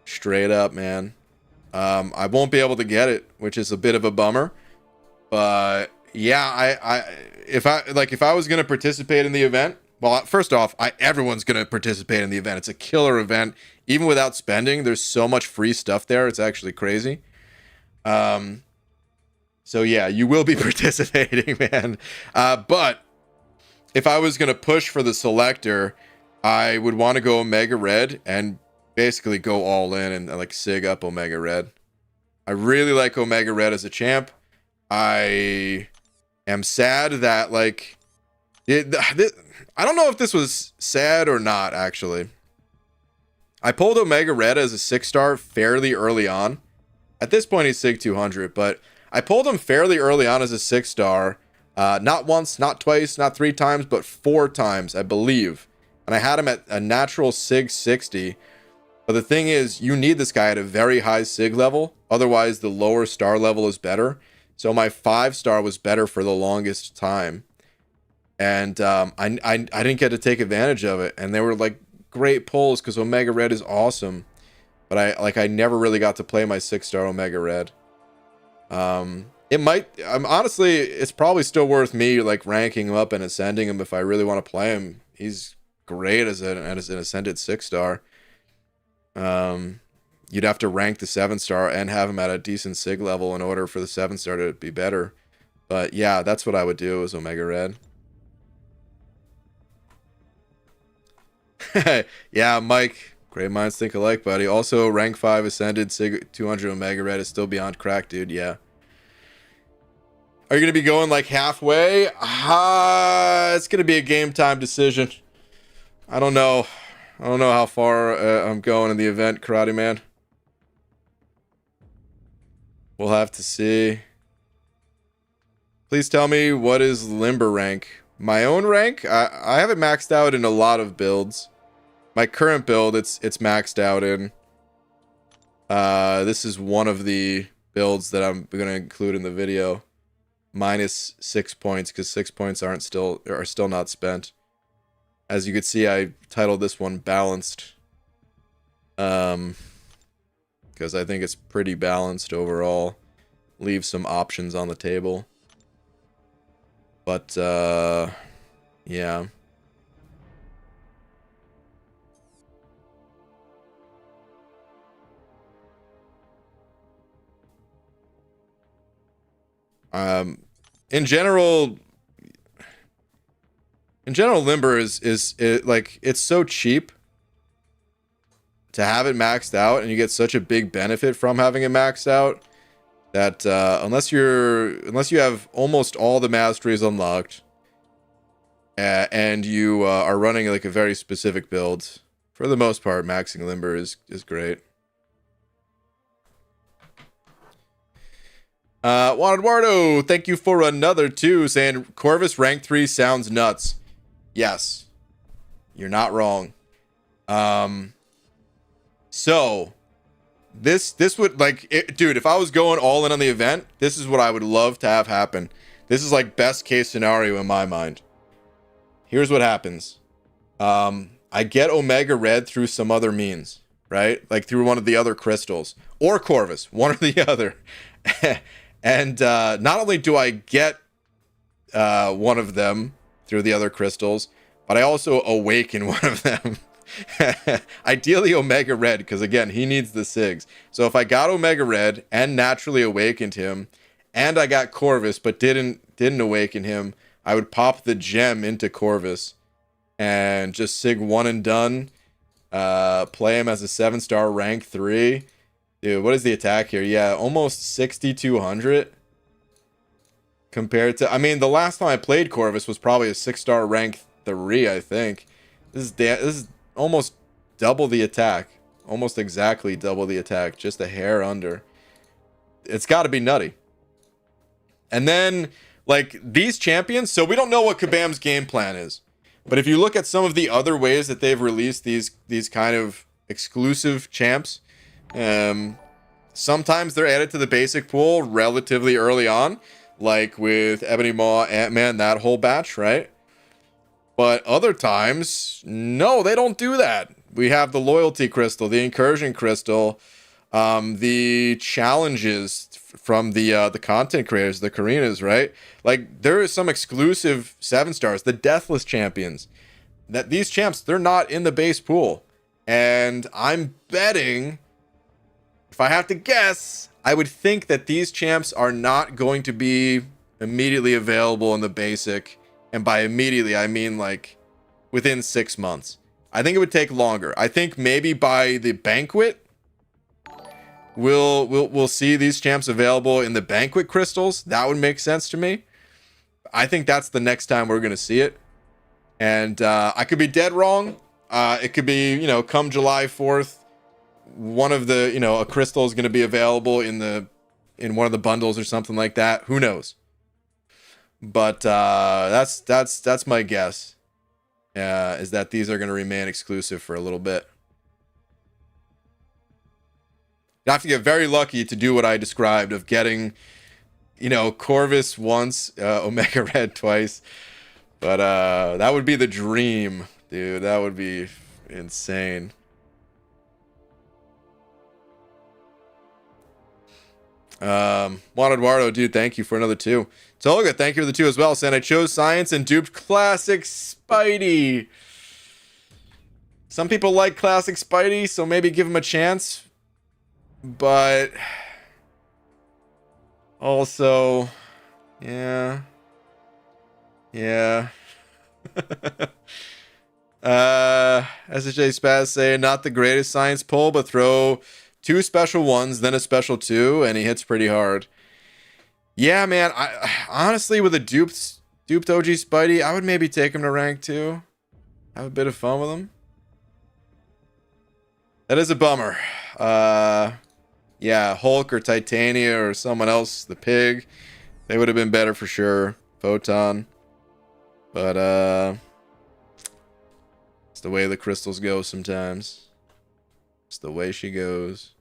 Straight up, man. I won't be able to get it, which is a bit of a bummer. But yeah, if I was gonna participate in the event, well, first off, everyone's gonna participate in the event. It's a killer event, even without spending. There's so much free stuff there. It's actually crazy. So yeah, you will be participating, man. But if I was gonna push for the Selector, I would want to go Omega Red and basically go all in and like sig up Omega Red. I really like Omega Red as a champ. I am sad that like I don't know if this was sad or not, actually. I pulled Omega Red as a 6-star fairly early on. At this point, he's Sig 200, but I pulled him fairly early on as a 6-star. Not once, not twice, not 3 times, but 4 times, I believe. And I had him at a natural Sig 60. But the thing is, you need this guy at a very high Sig level. Otherwise, the lower star level is better. So my 5-star was better for the longest time. And I didn't get to take advantage of it. And they were like great pulls because Omega Red is awesome. But I never really got to play my 6-star Omega Red. It might, honestly, it's probably still worth me like ranking him up and ascending him if I really want to play him. He's great as an ascended 6-star. You'd have to rank the 7-star and have him at a decent Sig level in order for the 7-star to be better. But yeah, that's what I would do as Omega Red. Yeah, Mike, great minds think alike, buddy. Also, rank 5 ascended Sig 200 Omega Red is still beyond crack, dude. Yeah. Are you gonna be going like halfway? It's gonna be a game time decision. I don't know. I don't know how far I'm going in the event, Karate Man. We'll have to see. Please tell me, what is Limber rank? My own rank? I have it maxed out in a lot of builds. My current build, it's maxed out in. This is one of the builds that I'm gonna include in the video. Minus 6 points, because 6 points are still not spent. As you can see, I titled this one Balanced. Because I think it's pretty balanced overall. Leave some options on the table. But, yeah. In general, Limber is like, it's so cheap to have it maxed out, and you get such a big benefit from having it maxed out that unless you have almost all the masteries unlocked and you are running like a very specific build, for the most part, maxing Limber is great. Juan Eduardo, thank you for another 2, saying Corvus rank 3 sounds nuts. Yes, you're not wrong. So this would dude, if I was going all in on the event, this is what I would love to have happen. This is like best case scenario in my mind. Here's what happens. I get Omega Red through some other means, right? Like through one of the other crystals or Corvus, one or the other. And not only do I get one of them through the other crystals, but I also awaken one of them. Ideally Omega Red, because again, he needs the SIGs. So if I got Omega Red and naturally awakened him, and I got Corvus but didn't awaken him, I would pop the gem into Corvus and just sig one and done. Play him as a 7-star rank 3. Dude, what is the attack here? Yeah, almost 6,200 compared to... I mean, the last time I played Corvus was probably a 6-star rank 3, I think. This is almost double the attack. Almost exactly double the attack. Just a hair under. It's got to be nutty. And then, like, these champions... So we don't know what Kabam's game plan is. But if you look at some of the other ways that they've released these kind of exclusive champs... sometimes they're added to the basic pool relatively early on, like with Ebony Maw, Ant-Man, that whole batch, right? But other times, no, they don't do that. We have the Loyalty Crystal, the Incursion Crystal, the challenges from the content creators, the Karinas, right? Like, there is some exclusive 7-stars, the Deathless champions. That these champs, they're not in the base pool. And I'm betting... If I have to guess, I would think that these champs are not going to be immediately available in the basic. And by immediately, I mean like within 6 months. I think it would take longer. I think maybe by the banquet, we'll see these champs available in the banquet crystals. That would make sense to me. I think that's the next time we're going to see it. And I could be dead wrong. It could be, you know, come July 4th. One of the, you know, a crystal is going to be available in one of the bundles or something like that. Who knows? But that's my guess. Is that these are going to remain exclusive for a little bit. You have to get very lucky to do what I described of getting, you know, Corvus once, Omega Red twice. But that would be the dream, dude. That would be insane. Juan Eduardo, dude, thank you for another 2. Tolga, thank you for the 2 as well. Saying I chose science and duped classic Spidey. Some people like classic Spidey, so maybe give him a chance. But also, yeah. SJ Spaz saying not the greatest science pull, but throw 2 special ones, then a special 2, and he hits pretty hard. Yeah, man. I honestly, with a duped OG Spidey, I would maybe take him to rank 2. Have a bit of fun with him. That is a bummer. Yeah, Hulk or Titania or someone else, the pig, they would have been better for sure. Photon. But it's the way the crystals go sometimes. It's the way she goes.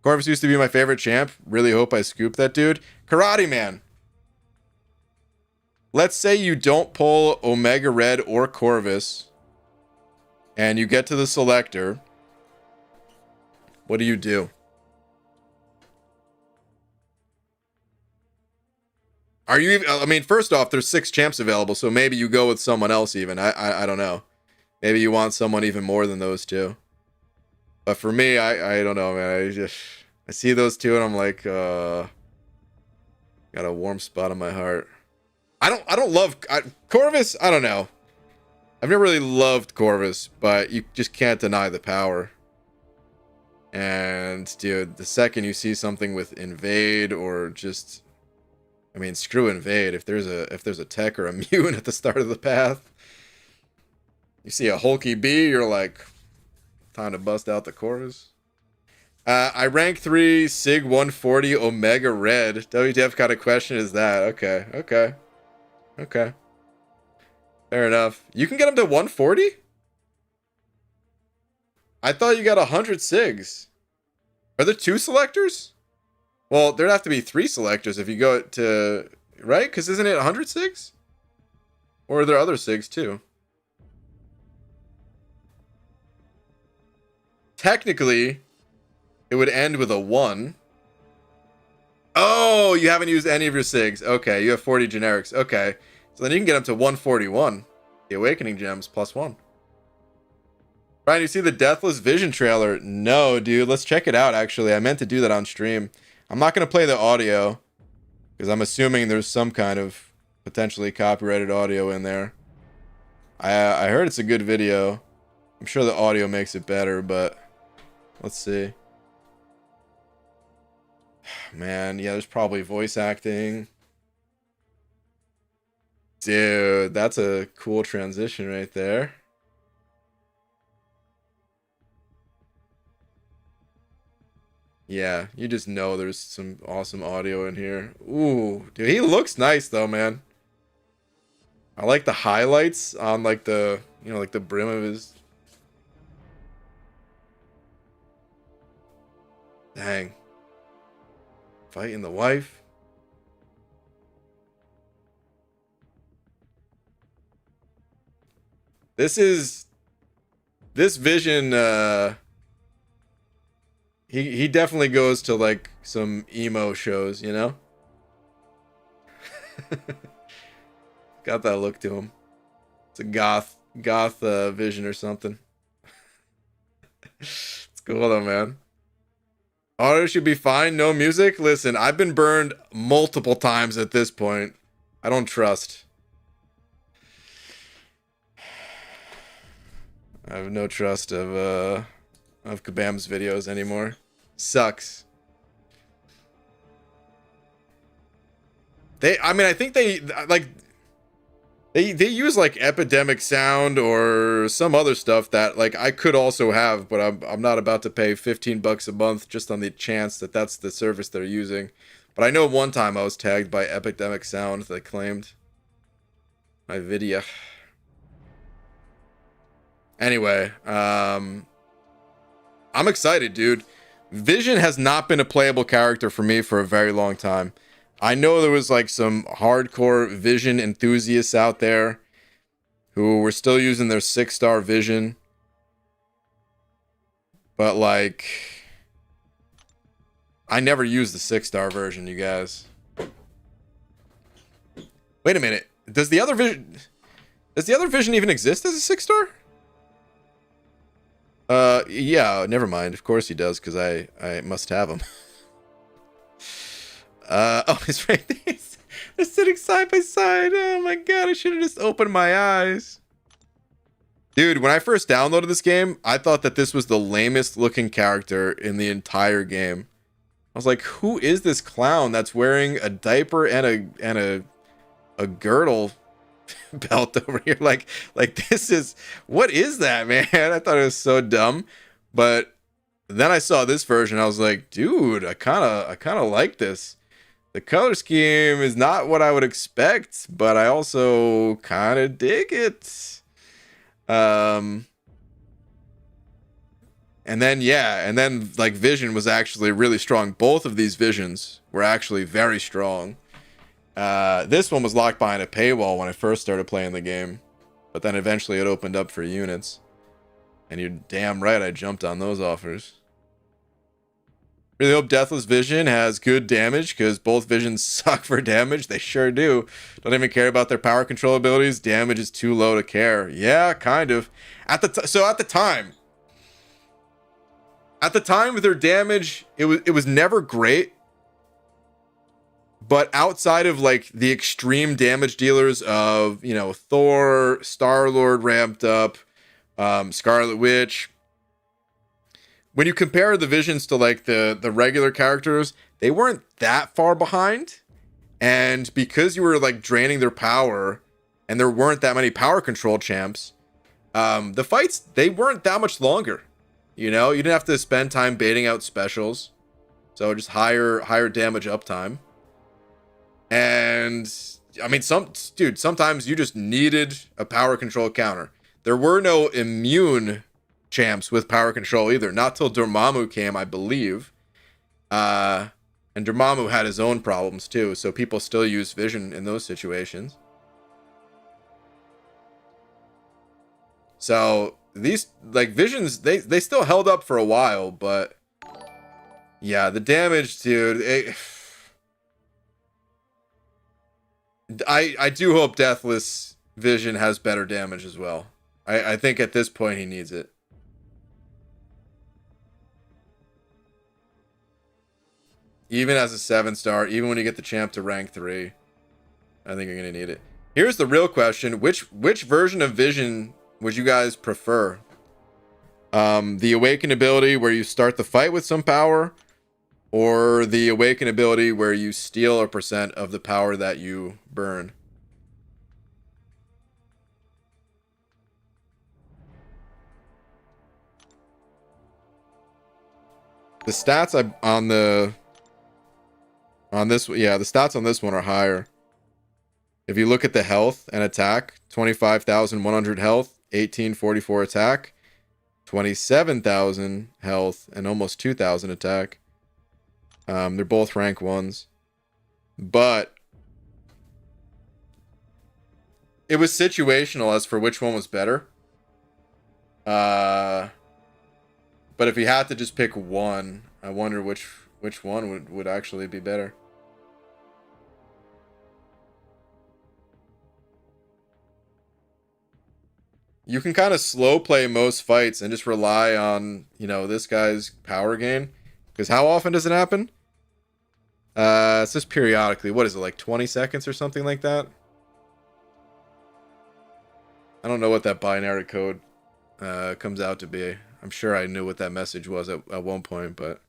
Corvus used to be my favorite champ. Really hope I scoop that dude. Karate Man. Let's say you don't pull Omega Red or Corvus, and you get to the selector. What do you do? Are you? I mean, first off, there's 6 champs available, so maybe you go with someone else. Even I don't know. Maybe you want someone even more than those 2. But for me, I don't know, man. I see those 2 and I'm like, got a warm spot in my heart. I don't love Corvus. I don't know. I've never really loved Corvus, but you just can't deny the power. And dude, the second you see something with invade or just, I mean, screw invade. If there's a tech or a mute at the start of the path, you see a Hulky B, you're like, time to bust out the Corvus. I rank 3 Sig 140 Omega Red. WTF kind of question is that? Okay. Fair enough. You can get him to 140? I thought you got 100 Sigs. Are there 2 selectors? Well, there'd have to be 3 selectors if you go to... Right? Because isn't it 100 Sigs? Or are there other Sigs too? Technically, it would end with a 1. Oh, you haven't used any of your SIGs. Okay, you have 40 generics. Okay, so then you can get up to 141. The Awakening Gems +1. Brian, you see the Deathless Vision trailer? No, dude. Let's check it out, actually. I meant to do that on stream. I'm not going to play the audio, because I'm assuming there's some kind of potentially copyrighted audio in there. I heard it's a good video. I'm sure the audio makes it better, but let's see. Man, yeah, there's probably voice acting. Dude, that's a cool transition right there. Yeah, you just know there's some awesome audio in here. Ooh, dude, he looks nice though, man. I like the highlights on like the, you know, like the brim of his. Dang. Fighting the wife. This Vision, he definitely goes to like some emo shows, you know? Got that look to him. It's a goth Vision or something. It's cool though, man. Audio should be fine. No music. Listen, I've been burned multiple times at this point. I don't trust. I have no trust of Kabam's videos anymore. Sucks. I think they like they use like Epidemic Sound or some other stuff that like I could also have, but I'm not about to pay $15 a month just on the chance that that's the service they're using. But I know one time I was tagged by Epidemic Sound. They claimed my video. Anyway, I'm excited, dude. Vision has not been a playable character for me for a very long time. I know there was like some hardcore Vision enthusiasts out there who were still using their 6-star Vision. But like, I never used the 6-star version, you guys. Wait a minute. Does the other Vision even exist as a 6-star? Yeah, never mind. Of course he does, because I must have him. Oh, it's right there. They're sitting side by side. Oh my god, I should have just opened my eyes. Dude, when I first downloaded this game, I thought that this was the lamest looking character in the entire game. I was like, who is this clown that's wearing a diaper and a girdle belt over here? Like this is, what is that, man? I thought it was so dumb. But then I saw this version, I was like, dude, I kind of like this. The color scheme is not what I would expect, but I also kind of dig it. And then like Vision was actually really strong. Both of these Visions were actually very strong. This one was locked behind a paywall when I first started playing the game, but then eventually it opened up for units. And you're damn right I jumped on those offers. Really hope Deathless Vision has good damage, because both Visions suck for damage. They sure do. Don't even care about their power control abilities. Damage is too low to care. Yeah, kind of. At the time with their damage, it was never great. But outside of like the extreme damage dealers of, you know, Thor, Star-Lord ramped up, Scarlet Witch, when you compare the Visions to like the regular characters, they weren't that far behind. And because you were like draining their power and there weren't that many power control champs, the fights, they weren't that much longer. You know, you didn't have to spend time baiting out specials. So just higher damage uptime. And I mean, sometimes you just needed a power control counter. There were no immune champs with power control either, not till Dormammu came, I believe. And Dormammu had his own problems too, so people still use Vision in those situations. So these like Visions, they still held up for a while, but yeah, the damage, dude. I do hope Deathless Vision has better damage as well. I think at this point he needs it. Even as a 7-star, even when you get the champ to rank 3. I think I'm gonna need it. Here's the real question: which version of Vision would you guys prefer? The Awaken ability where you start the fight with some power, or the Awaken ability where you steal a percent of the power that you burn? The stats the stats on this one are higher. If you look at the health and attack, 25,100 health, 1844 attack, 27,000 health, and almost 2,000 attack. They're both rank 1s. But it was situational as for which one was better. But if you had to just pick one, I wonder which one would actually be better. You can kind of slow play most fights and just rely on, you know, this guy's power gain. Because how often does it happen? It's just periodically. What is it, like 20 seconds or something like that? I don't know what that binary code comes out to be. I'm sure I knew what that message was at one point, but...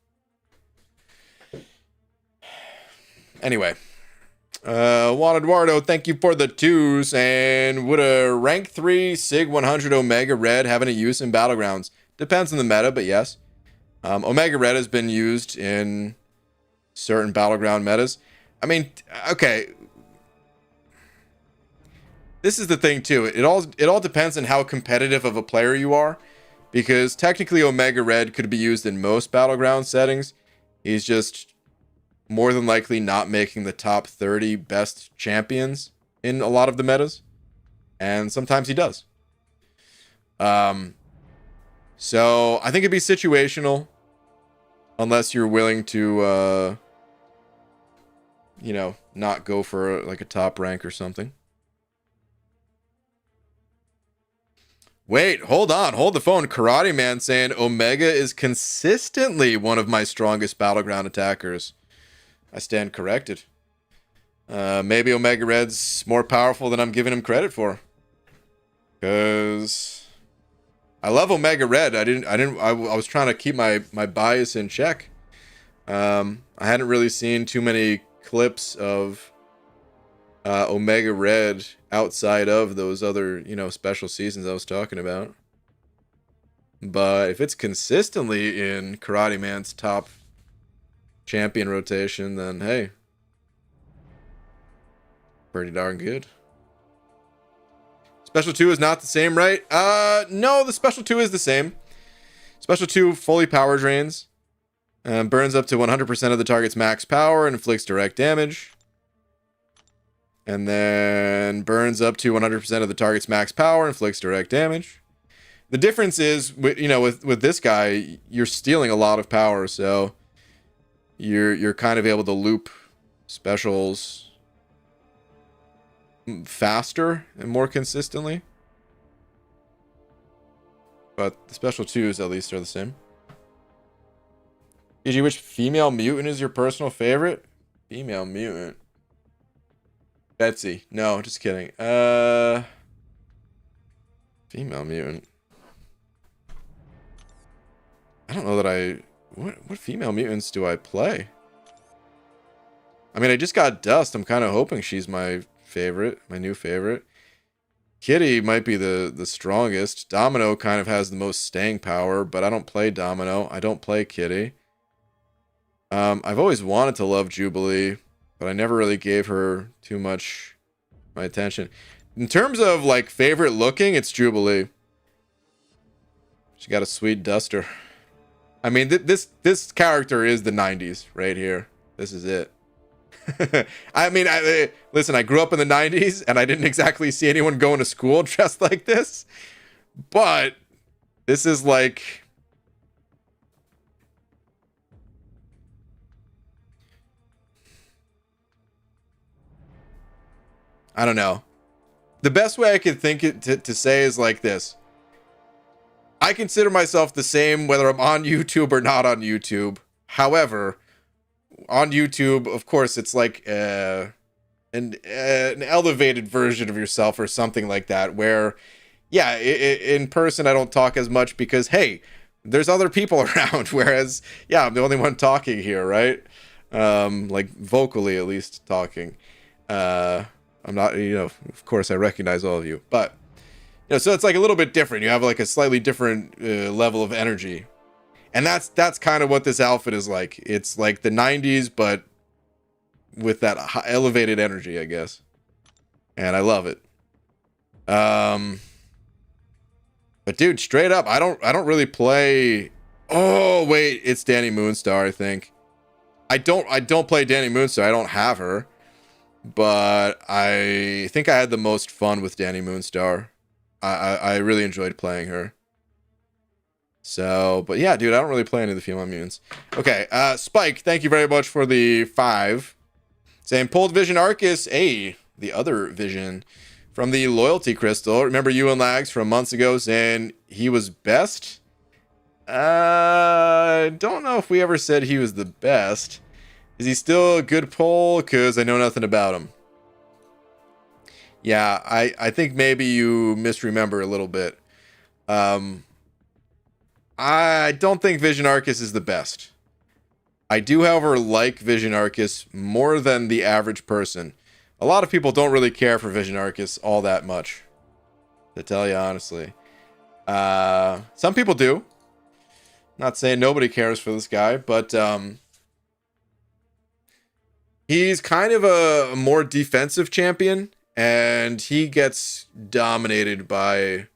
Anyway. Juan Eduardo, thank you for the 2s. And would a rank 3 Sig 100 Omega Red have any use in Battlegrounds? Depends on the meta, but yes. Omega Red has been used in certain Battleground metas. I mean, okay. This is the thing too. It all depends on how competitive of a player you are. Because technically Omega Red could be used in most Battleground settings. He's just more than likely not making the top 30 best champions in a lot of the metas. And sometimes he does. So I think it'd be situational. Unless you're willing to, you know, not go for like a top rank or something. Wait, hold on. Hold the phone. Karate Man saying Omega is consistently one of my strongest Battleground attackers. I stand corrected. Maybe Omega Red's more powerful than I'm giving him credit for. Because I love Omega Red. I was trying to keep my bias in check. I hadn't really seen too many clips of Omega Red outside of those other, you know, special seasons I was talking about. But if it's consistently in Karate Man's top champion rotation, then hey, pretty darn good. Special 2 is not the same, right? No, the Special 2 is the same. Special 2 fully power drains. Burns up to 100% of the target's max power and inflicts direct damage. And then burns up to 100% of the target's max power and inflicts direct damage. The difference is, you know, with this guy, you're stealing a lot of power, so you're kind of able to loop specials faster and more consistently. But the Special 2s at least are the same. Did you which female mutant is your personal favorite? Female mutant. Betsy. No, just kidding. Female mutant. I don't know that what female mutants do I play? I mean, I just got Dust. I'm kind of hoping she's my favorite, my new favorite. Kitty might be the strongest. Domino kind of has the most staying power, but I don't play Domino. I don't play Kitty. I've always wanted to love Jubilee, but I never really gave her too much my attention. In terms of like favorite looking, it's Jubilee. She got a sweet duster. I mean, this character is the 90s right here. This is it. I mean, listen, I grew up in the 90s and I didn't exactly see anyone going to school dressed like this. But this is like... I don't know. The best way I could think it to say is like this. I consider myself the same whether I'm on YouTube or not on YouTube. However, on YouTube, of course, it's like an elevated version of yourself or something like that, where, yeah, in person I don't talk as much because, hey, there's other people around, whereas, yeah, I'm the only one talking here, right? Like, vocally, at least, talking. I'm not, of course I recognize all of you, but, so it's like a little bit different. You have like a slightly different level of energy. And that's kind of what this outfit is like. It's like the 90s, but with that elevated energy, I guess. And I love it. But dude, straight up, I don't really play. Oh wait, it's Danny Moonstar, I think. I don't play Danny Moonstar. I don't have her, but I think I had the most fun with Danny Moonstar. I really enjoyed playing her. So, but yeah, dude, I don't really play any of the female mutants. Okay, Spike, thank you very much for the 5. Saying pulled Vision Arcus, the other Vision from the Loyalty Crystal. Remember you and Lags from months ago saying he was best? I don't know if we ever said he was the best. Is he still a good pull? Because I know nothing about him. Yeah, I think maybe you misremember a little bit. I don't think Vision Arcus is the best. I do, however, like Vision Arcus more than the average person. A lot of people don't really care for Vision Arcus all that much, to tell you honestly. Some people do. Not saying nobody cares for this guy, but he's kind of a more defensive champion, and he gets dominated by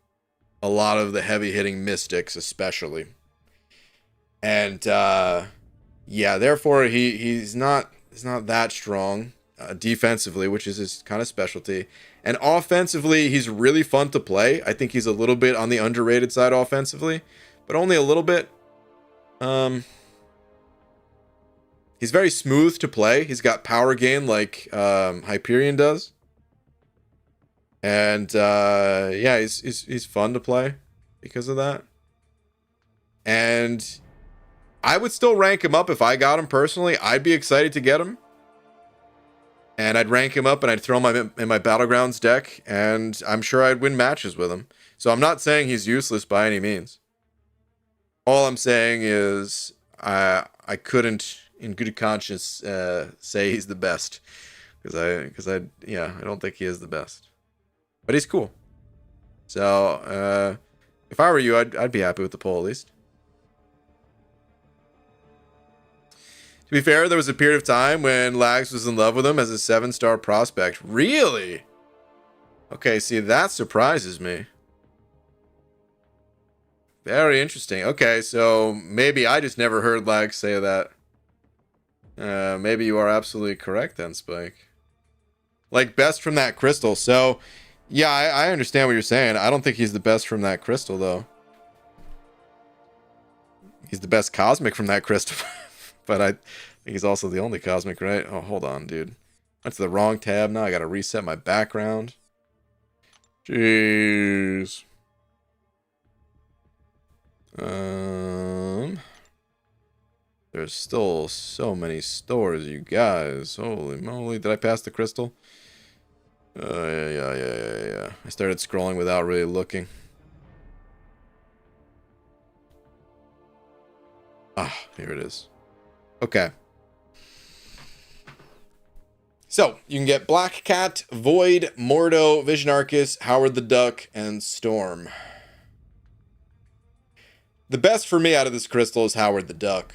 a lot of the heavy-hitting mystics, especially. And yeah, therefore he's not that strong defensively, which is his kind of specialty. And offensively, he's really fun to play. I think he's a little bit on the underrated side offensively, but only a little bit. He's very smooth to play. He's got power gain like Hyperion does. And yeah, he's fun to play because of that. And I would still rank him up if I got him personally. I'd be excited to get him. And I'd rank him up and I'd throw him in my Battlegrounds deck, and I'm sure I'd win matches with him. So I'm not saying he's useless by any means. All I'm saying is I couldn't in good conscience say he's the best, because I don't think he is the best. But he's cool. So if I were you, I'd be happy with the poll at least. To be fair, there was a period of time when Lags was in love with him as a 7-star prospect. Really? Okay, see, that surprises me. Very interesting. Okay, so maybe I just never heard Lags say that. Maybe you are absolutely correct then, Spike. Like, best from that crystal. So, yeah, I understand what you're saying. I don't think he's the best from that crystal, though. He's the best cosmic from that crystal. But I think he's also the only cosmic, right? Oh, hold on, dude. That's the wrong tab. Now I gotta reset my background. Jeez. There's still so many stores, you guys. Holy moly. Did I pass the crystal? Yeah. I started scrolling without really looking. Ah, here it is. Okay. So, you can get Black Cat, Void, Mordo, Vision Arcus, Howard the Duck, and Storm. The best for me out of this crystal is Howard the Duck.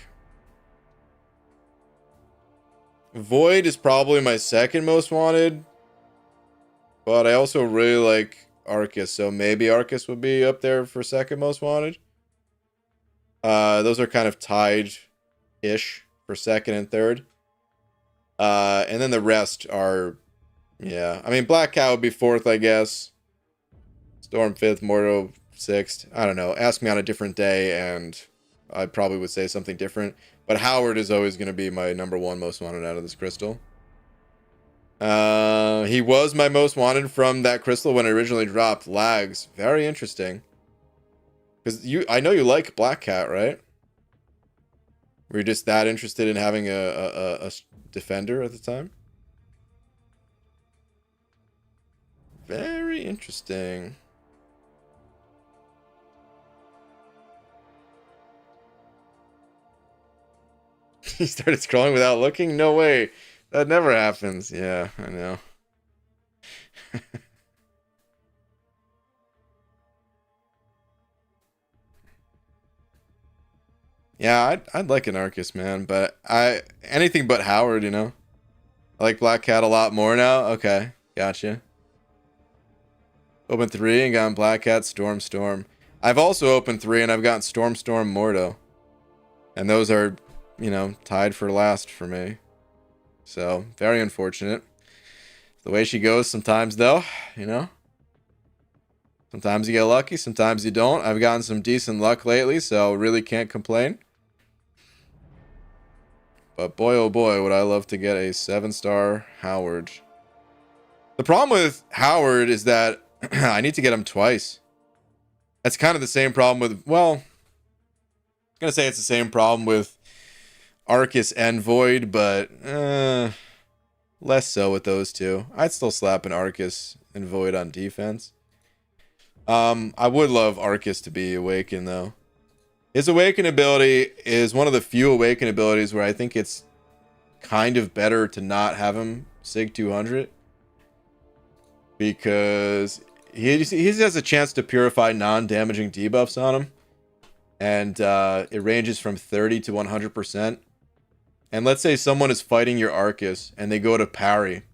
Void is probably my second most wanted, but I also really like Arcus, so maybe Arcus would be up there for second most wanted. Those are kind of tied-ish for second and third. And then the rest are, yeah. I mean, Black Cat would be fourth, I guess. Storm fifth, Mordo sixth. I don't know. Ask me on a different day, and I probably would say something different. But Howard is always going to be my number one most wanted out of this crystal. He was my most wanted from that crystal when it originally dropped. Lags. Very interesting. Because I know you like Black Cat, right? Were you just that interested in having a defender at the time? Very interesting. He started scrolling without looking? No way. That never happens. Yeah, I know. Yeah, I'd like an Arcus, man, but anything but Howard, you know. I like Black Cat a lot more now. Okay, gotcha. Open 3 and gotten Black Cat, Storm. I've also opened 3 and I've gotten Storm, Mordo. And those are, you know, tied for last for me. So, very unfortunate. The way she goes sometimes, though, you know. Sometimes you get lucky, sometimes you don't. I've gotten some decent luck lately, so really can't complain. But boy, oh boy, would I love to get a 7-star Howard. The problem with Howard is that I need to get him twice. That's kind of the same problem with, well, I'm going to say it's the same problem with Arcus and Void, but less so with those two. I'd still slap an Arcus and Void on defense. I would love Arcus to be Awaken, though. His Awaken ability is one of the few Awaken abilities where I think it's kind of better to not have him Sig 200. Because he has a chance to purify non-damaging debuffs on him. And it ranges from 30 to 100%. And let's say someone is fighting your Arcus and they go to parry.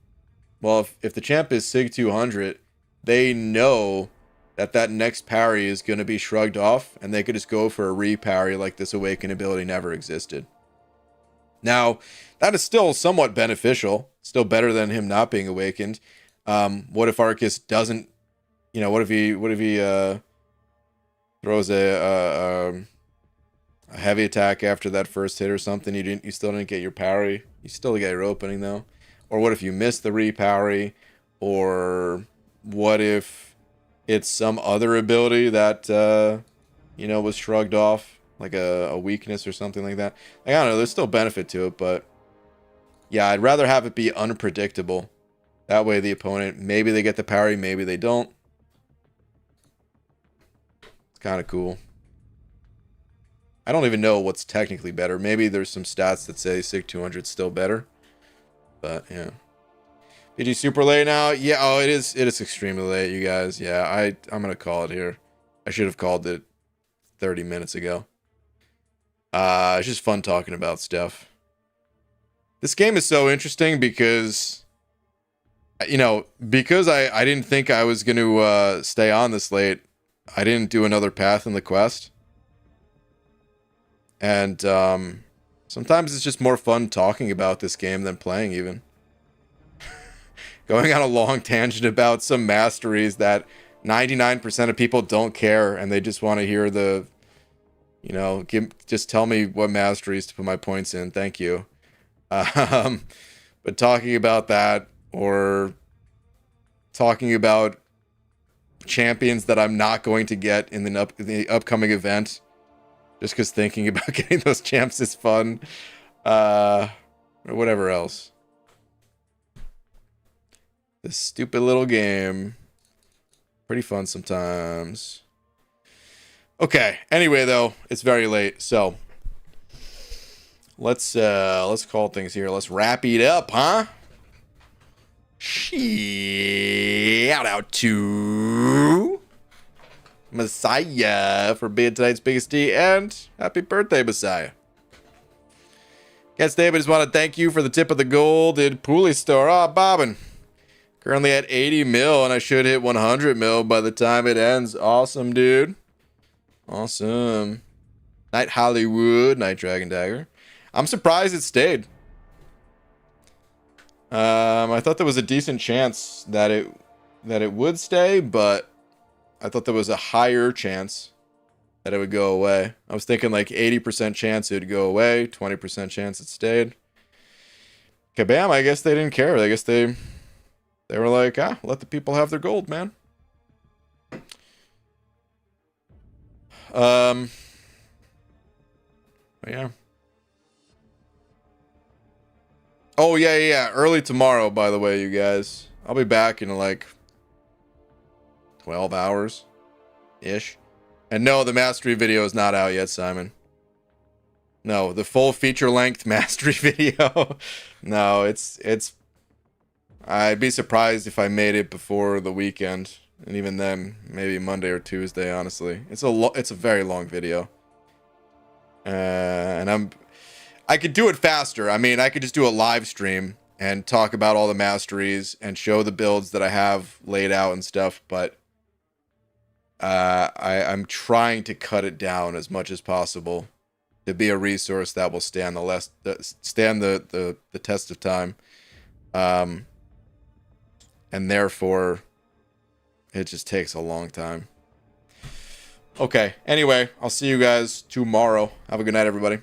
Well, if the champ is Sig 200, they know that next parry is going to be shrugged off, and they could just go for a re-parry like this Awaken ability never existed. Now, that is still somewhat beneficial, still better than him not being awakened. What if Arcus doesn't, you know, what if he throws a heavy attack after that first hit or something? You still didn't get your parry. You still get your opening though. Or what if you missed the re-parry? Or what if it's some other ability that, you know, was shrugged off, like a weakness or something like that. Like, I don't know, there's still benefit to it, but yeah, I'd rather have it be unpredictable. That way the opponent, maybe they get the parry, maybe they don't. It's kind of cool. I don't even know what's technically better. Maybe there's some stats that say Sig 200 is still better. But, yeah. PG super late now? Yeah, oh, it is extremely late, you guys. Yeah, I'm gonna call it here. I should have called it 30 minutes ago. It's just fun talking about stuff. This game is so interesting because, you know, because I didn't think I was gonna stay on this late. I didn't do another path in the quest. And sometimes it's just more fun talking about this game than playing even. Going on a long tangent about some masteries that 99% of people don't care, and they just want to hear the, you know, just tell me what masteries to put my points in. Thank you. But talking about that, or talking about champions that I'm not going to get in the upcoming event, just because thinking about getting those champs is fun, or whatever else. This stupid little game. Pretty fun sometimes. Okay, anyway though, it's very late, so let's call things here. Let's wrap it up, huh? Shout out to Messiah for being tonight's biggest D, and happy birthday, Messiah. Guess David, just want to thank you for the tip of the gold in Pooley Store. Ah, bobbin. Currently at 80 mil, and I should hit 100 mil by the time it ends. Awesome, dude. Awesome. Night Hollywood, Night Dragon Dagger. I'm surprised it stayed. I thought there was a decent chance that it would stay, but I thought there was a higher chance that it would go away. I was thinking like 80% chance it would go away, 20% chance it stayed. Kabam, I guess they didn't care. I guess they were like, let the people have their gold, man. Yeah. Oh, yeah. Early tomorrow, by the way, you guys. I'll be back in like 12 hours ish. And no, the mastery video is not out yet, Simon. No, the full feature-length mastery video. No, it's I'd be surprised if I made it before the weekend, and even then, maybe Monday or Tuesday. Honestly, it's a very long video, and I could do it faster. I mean, I could just do a live stream and talk about all the masteries and show the builds that I have laid out and stuff, but I'm trying to cut it down as much as possible to be a resource that will stand the test of time, and therefore it just takes a long time. Okay, anyway, I'll see you guys tomorrow. Have a good night, everybody.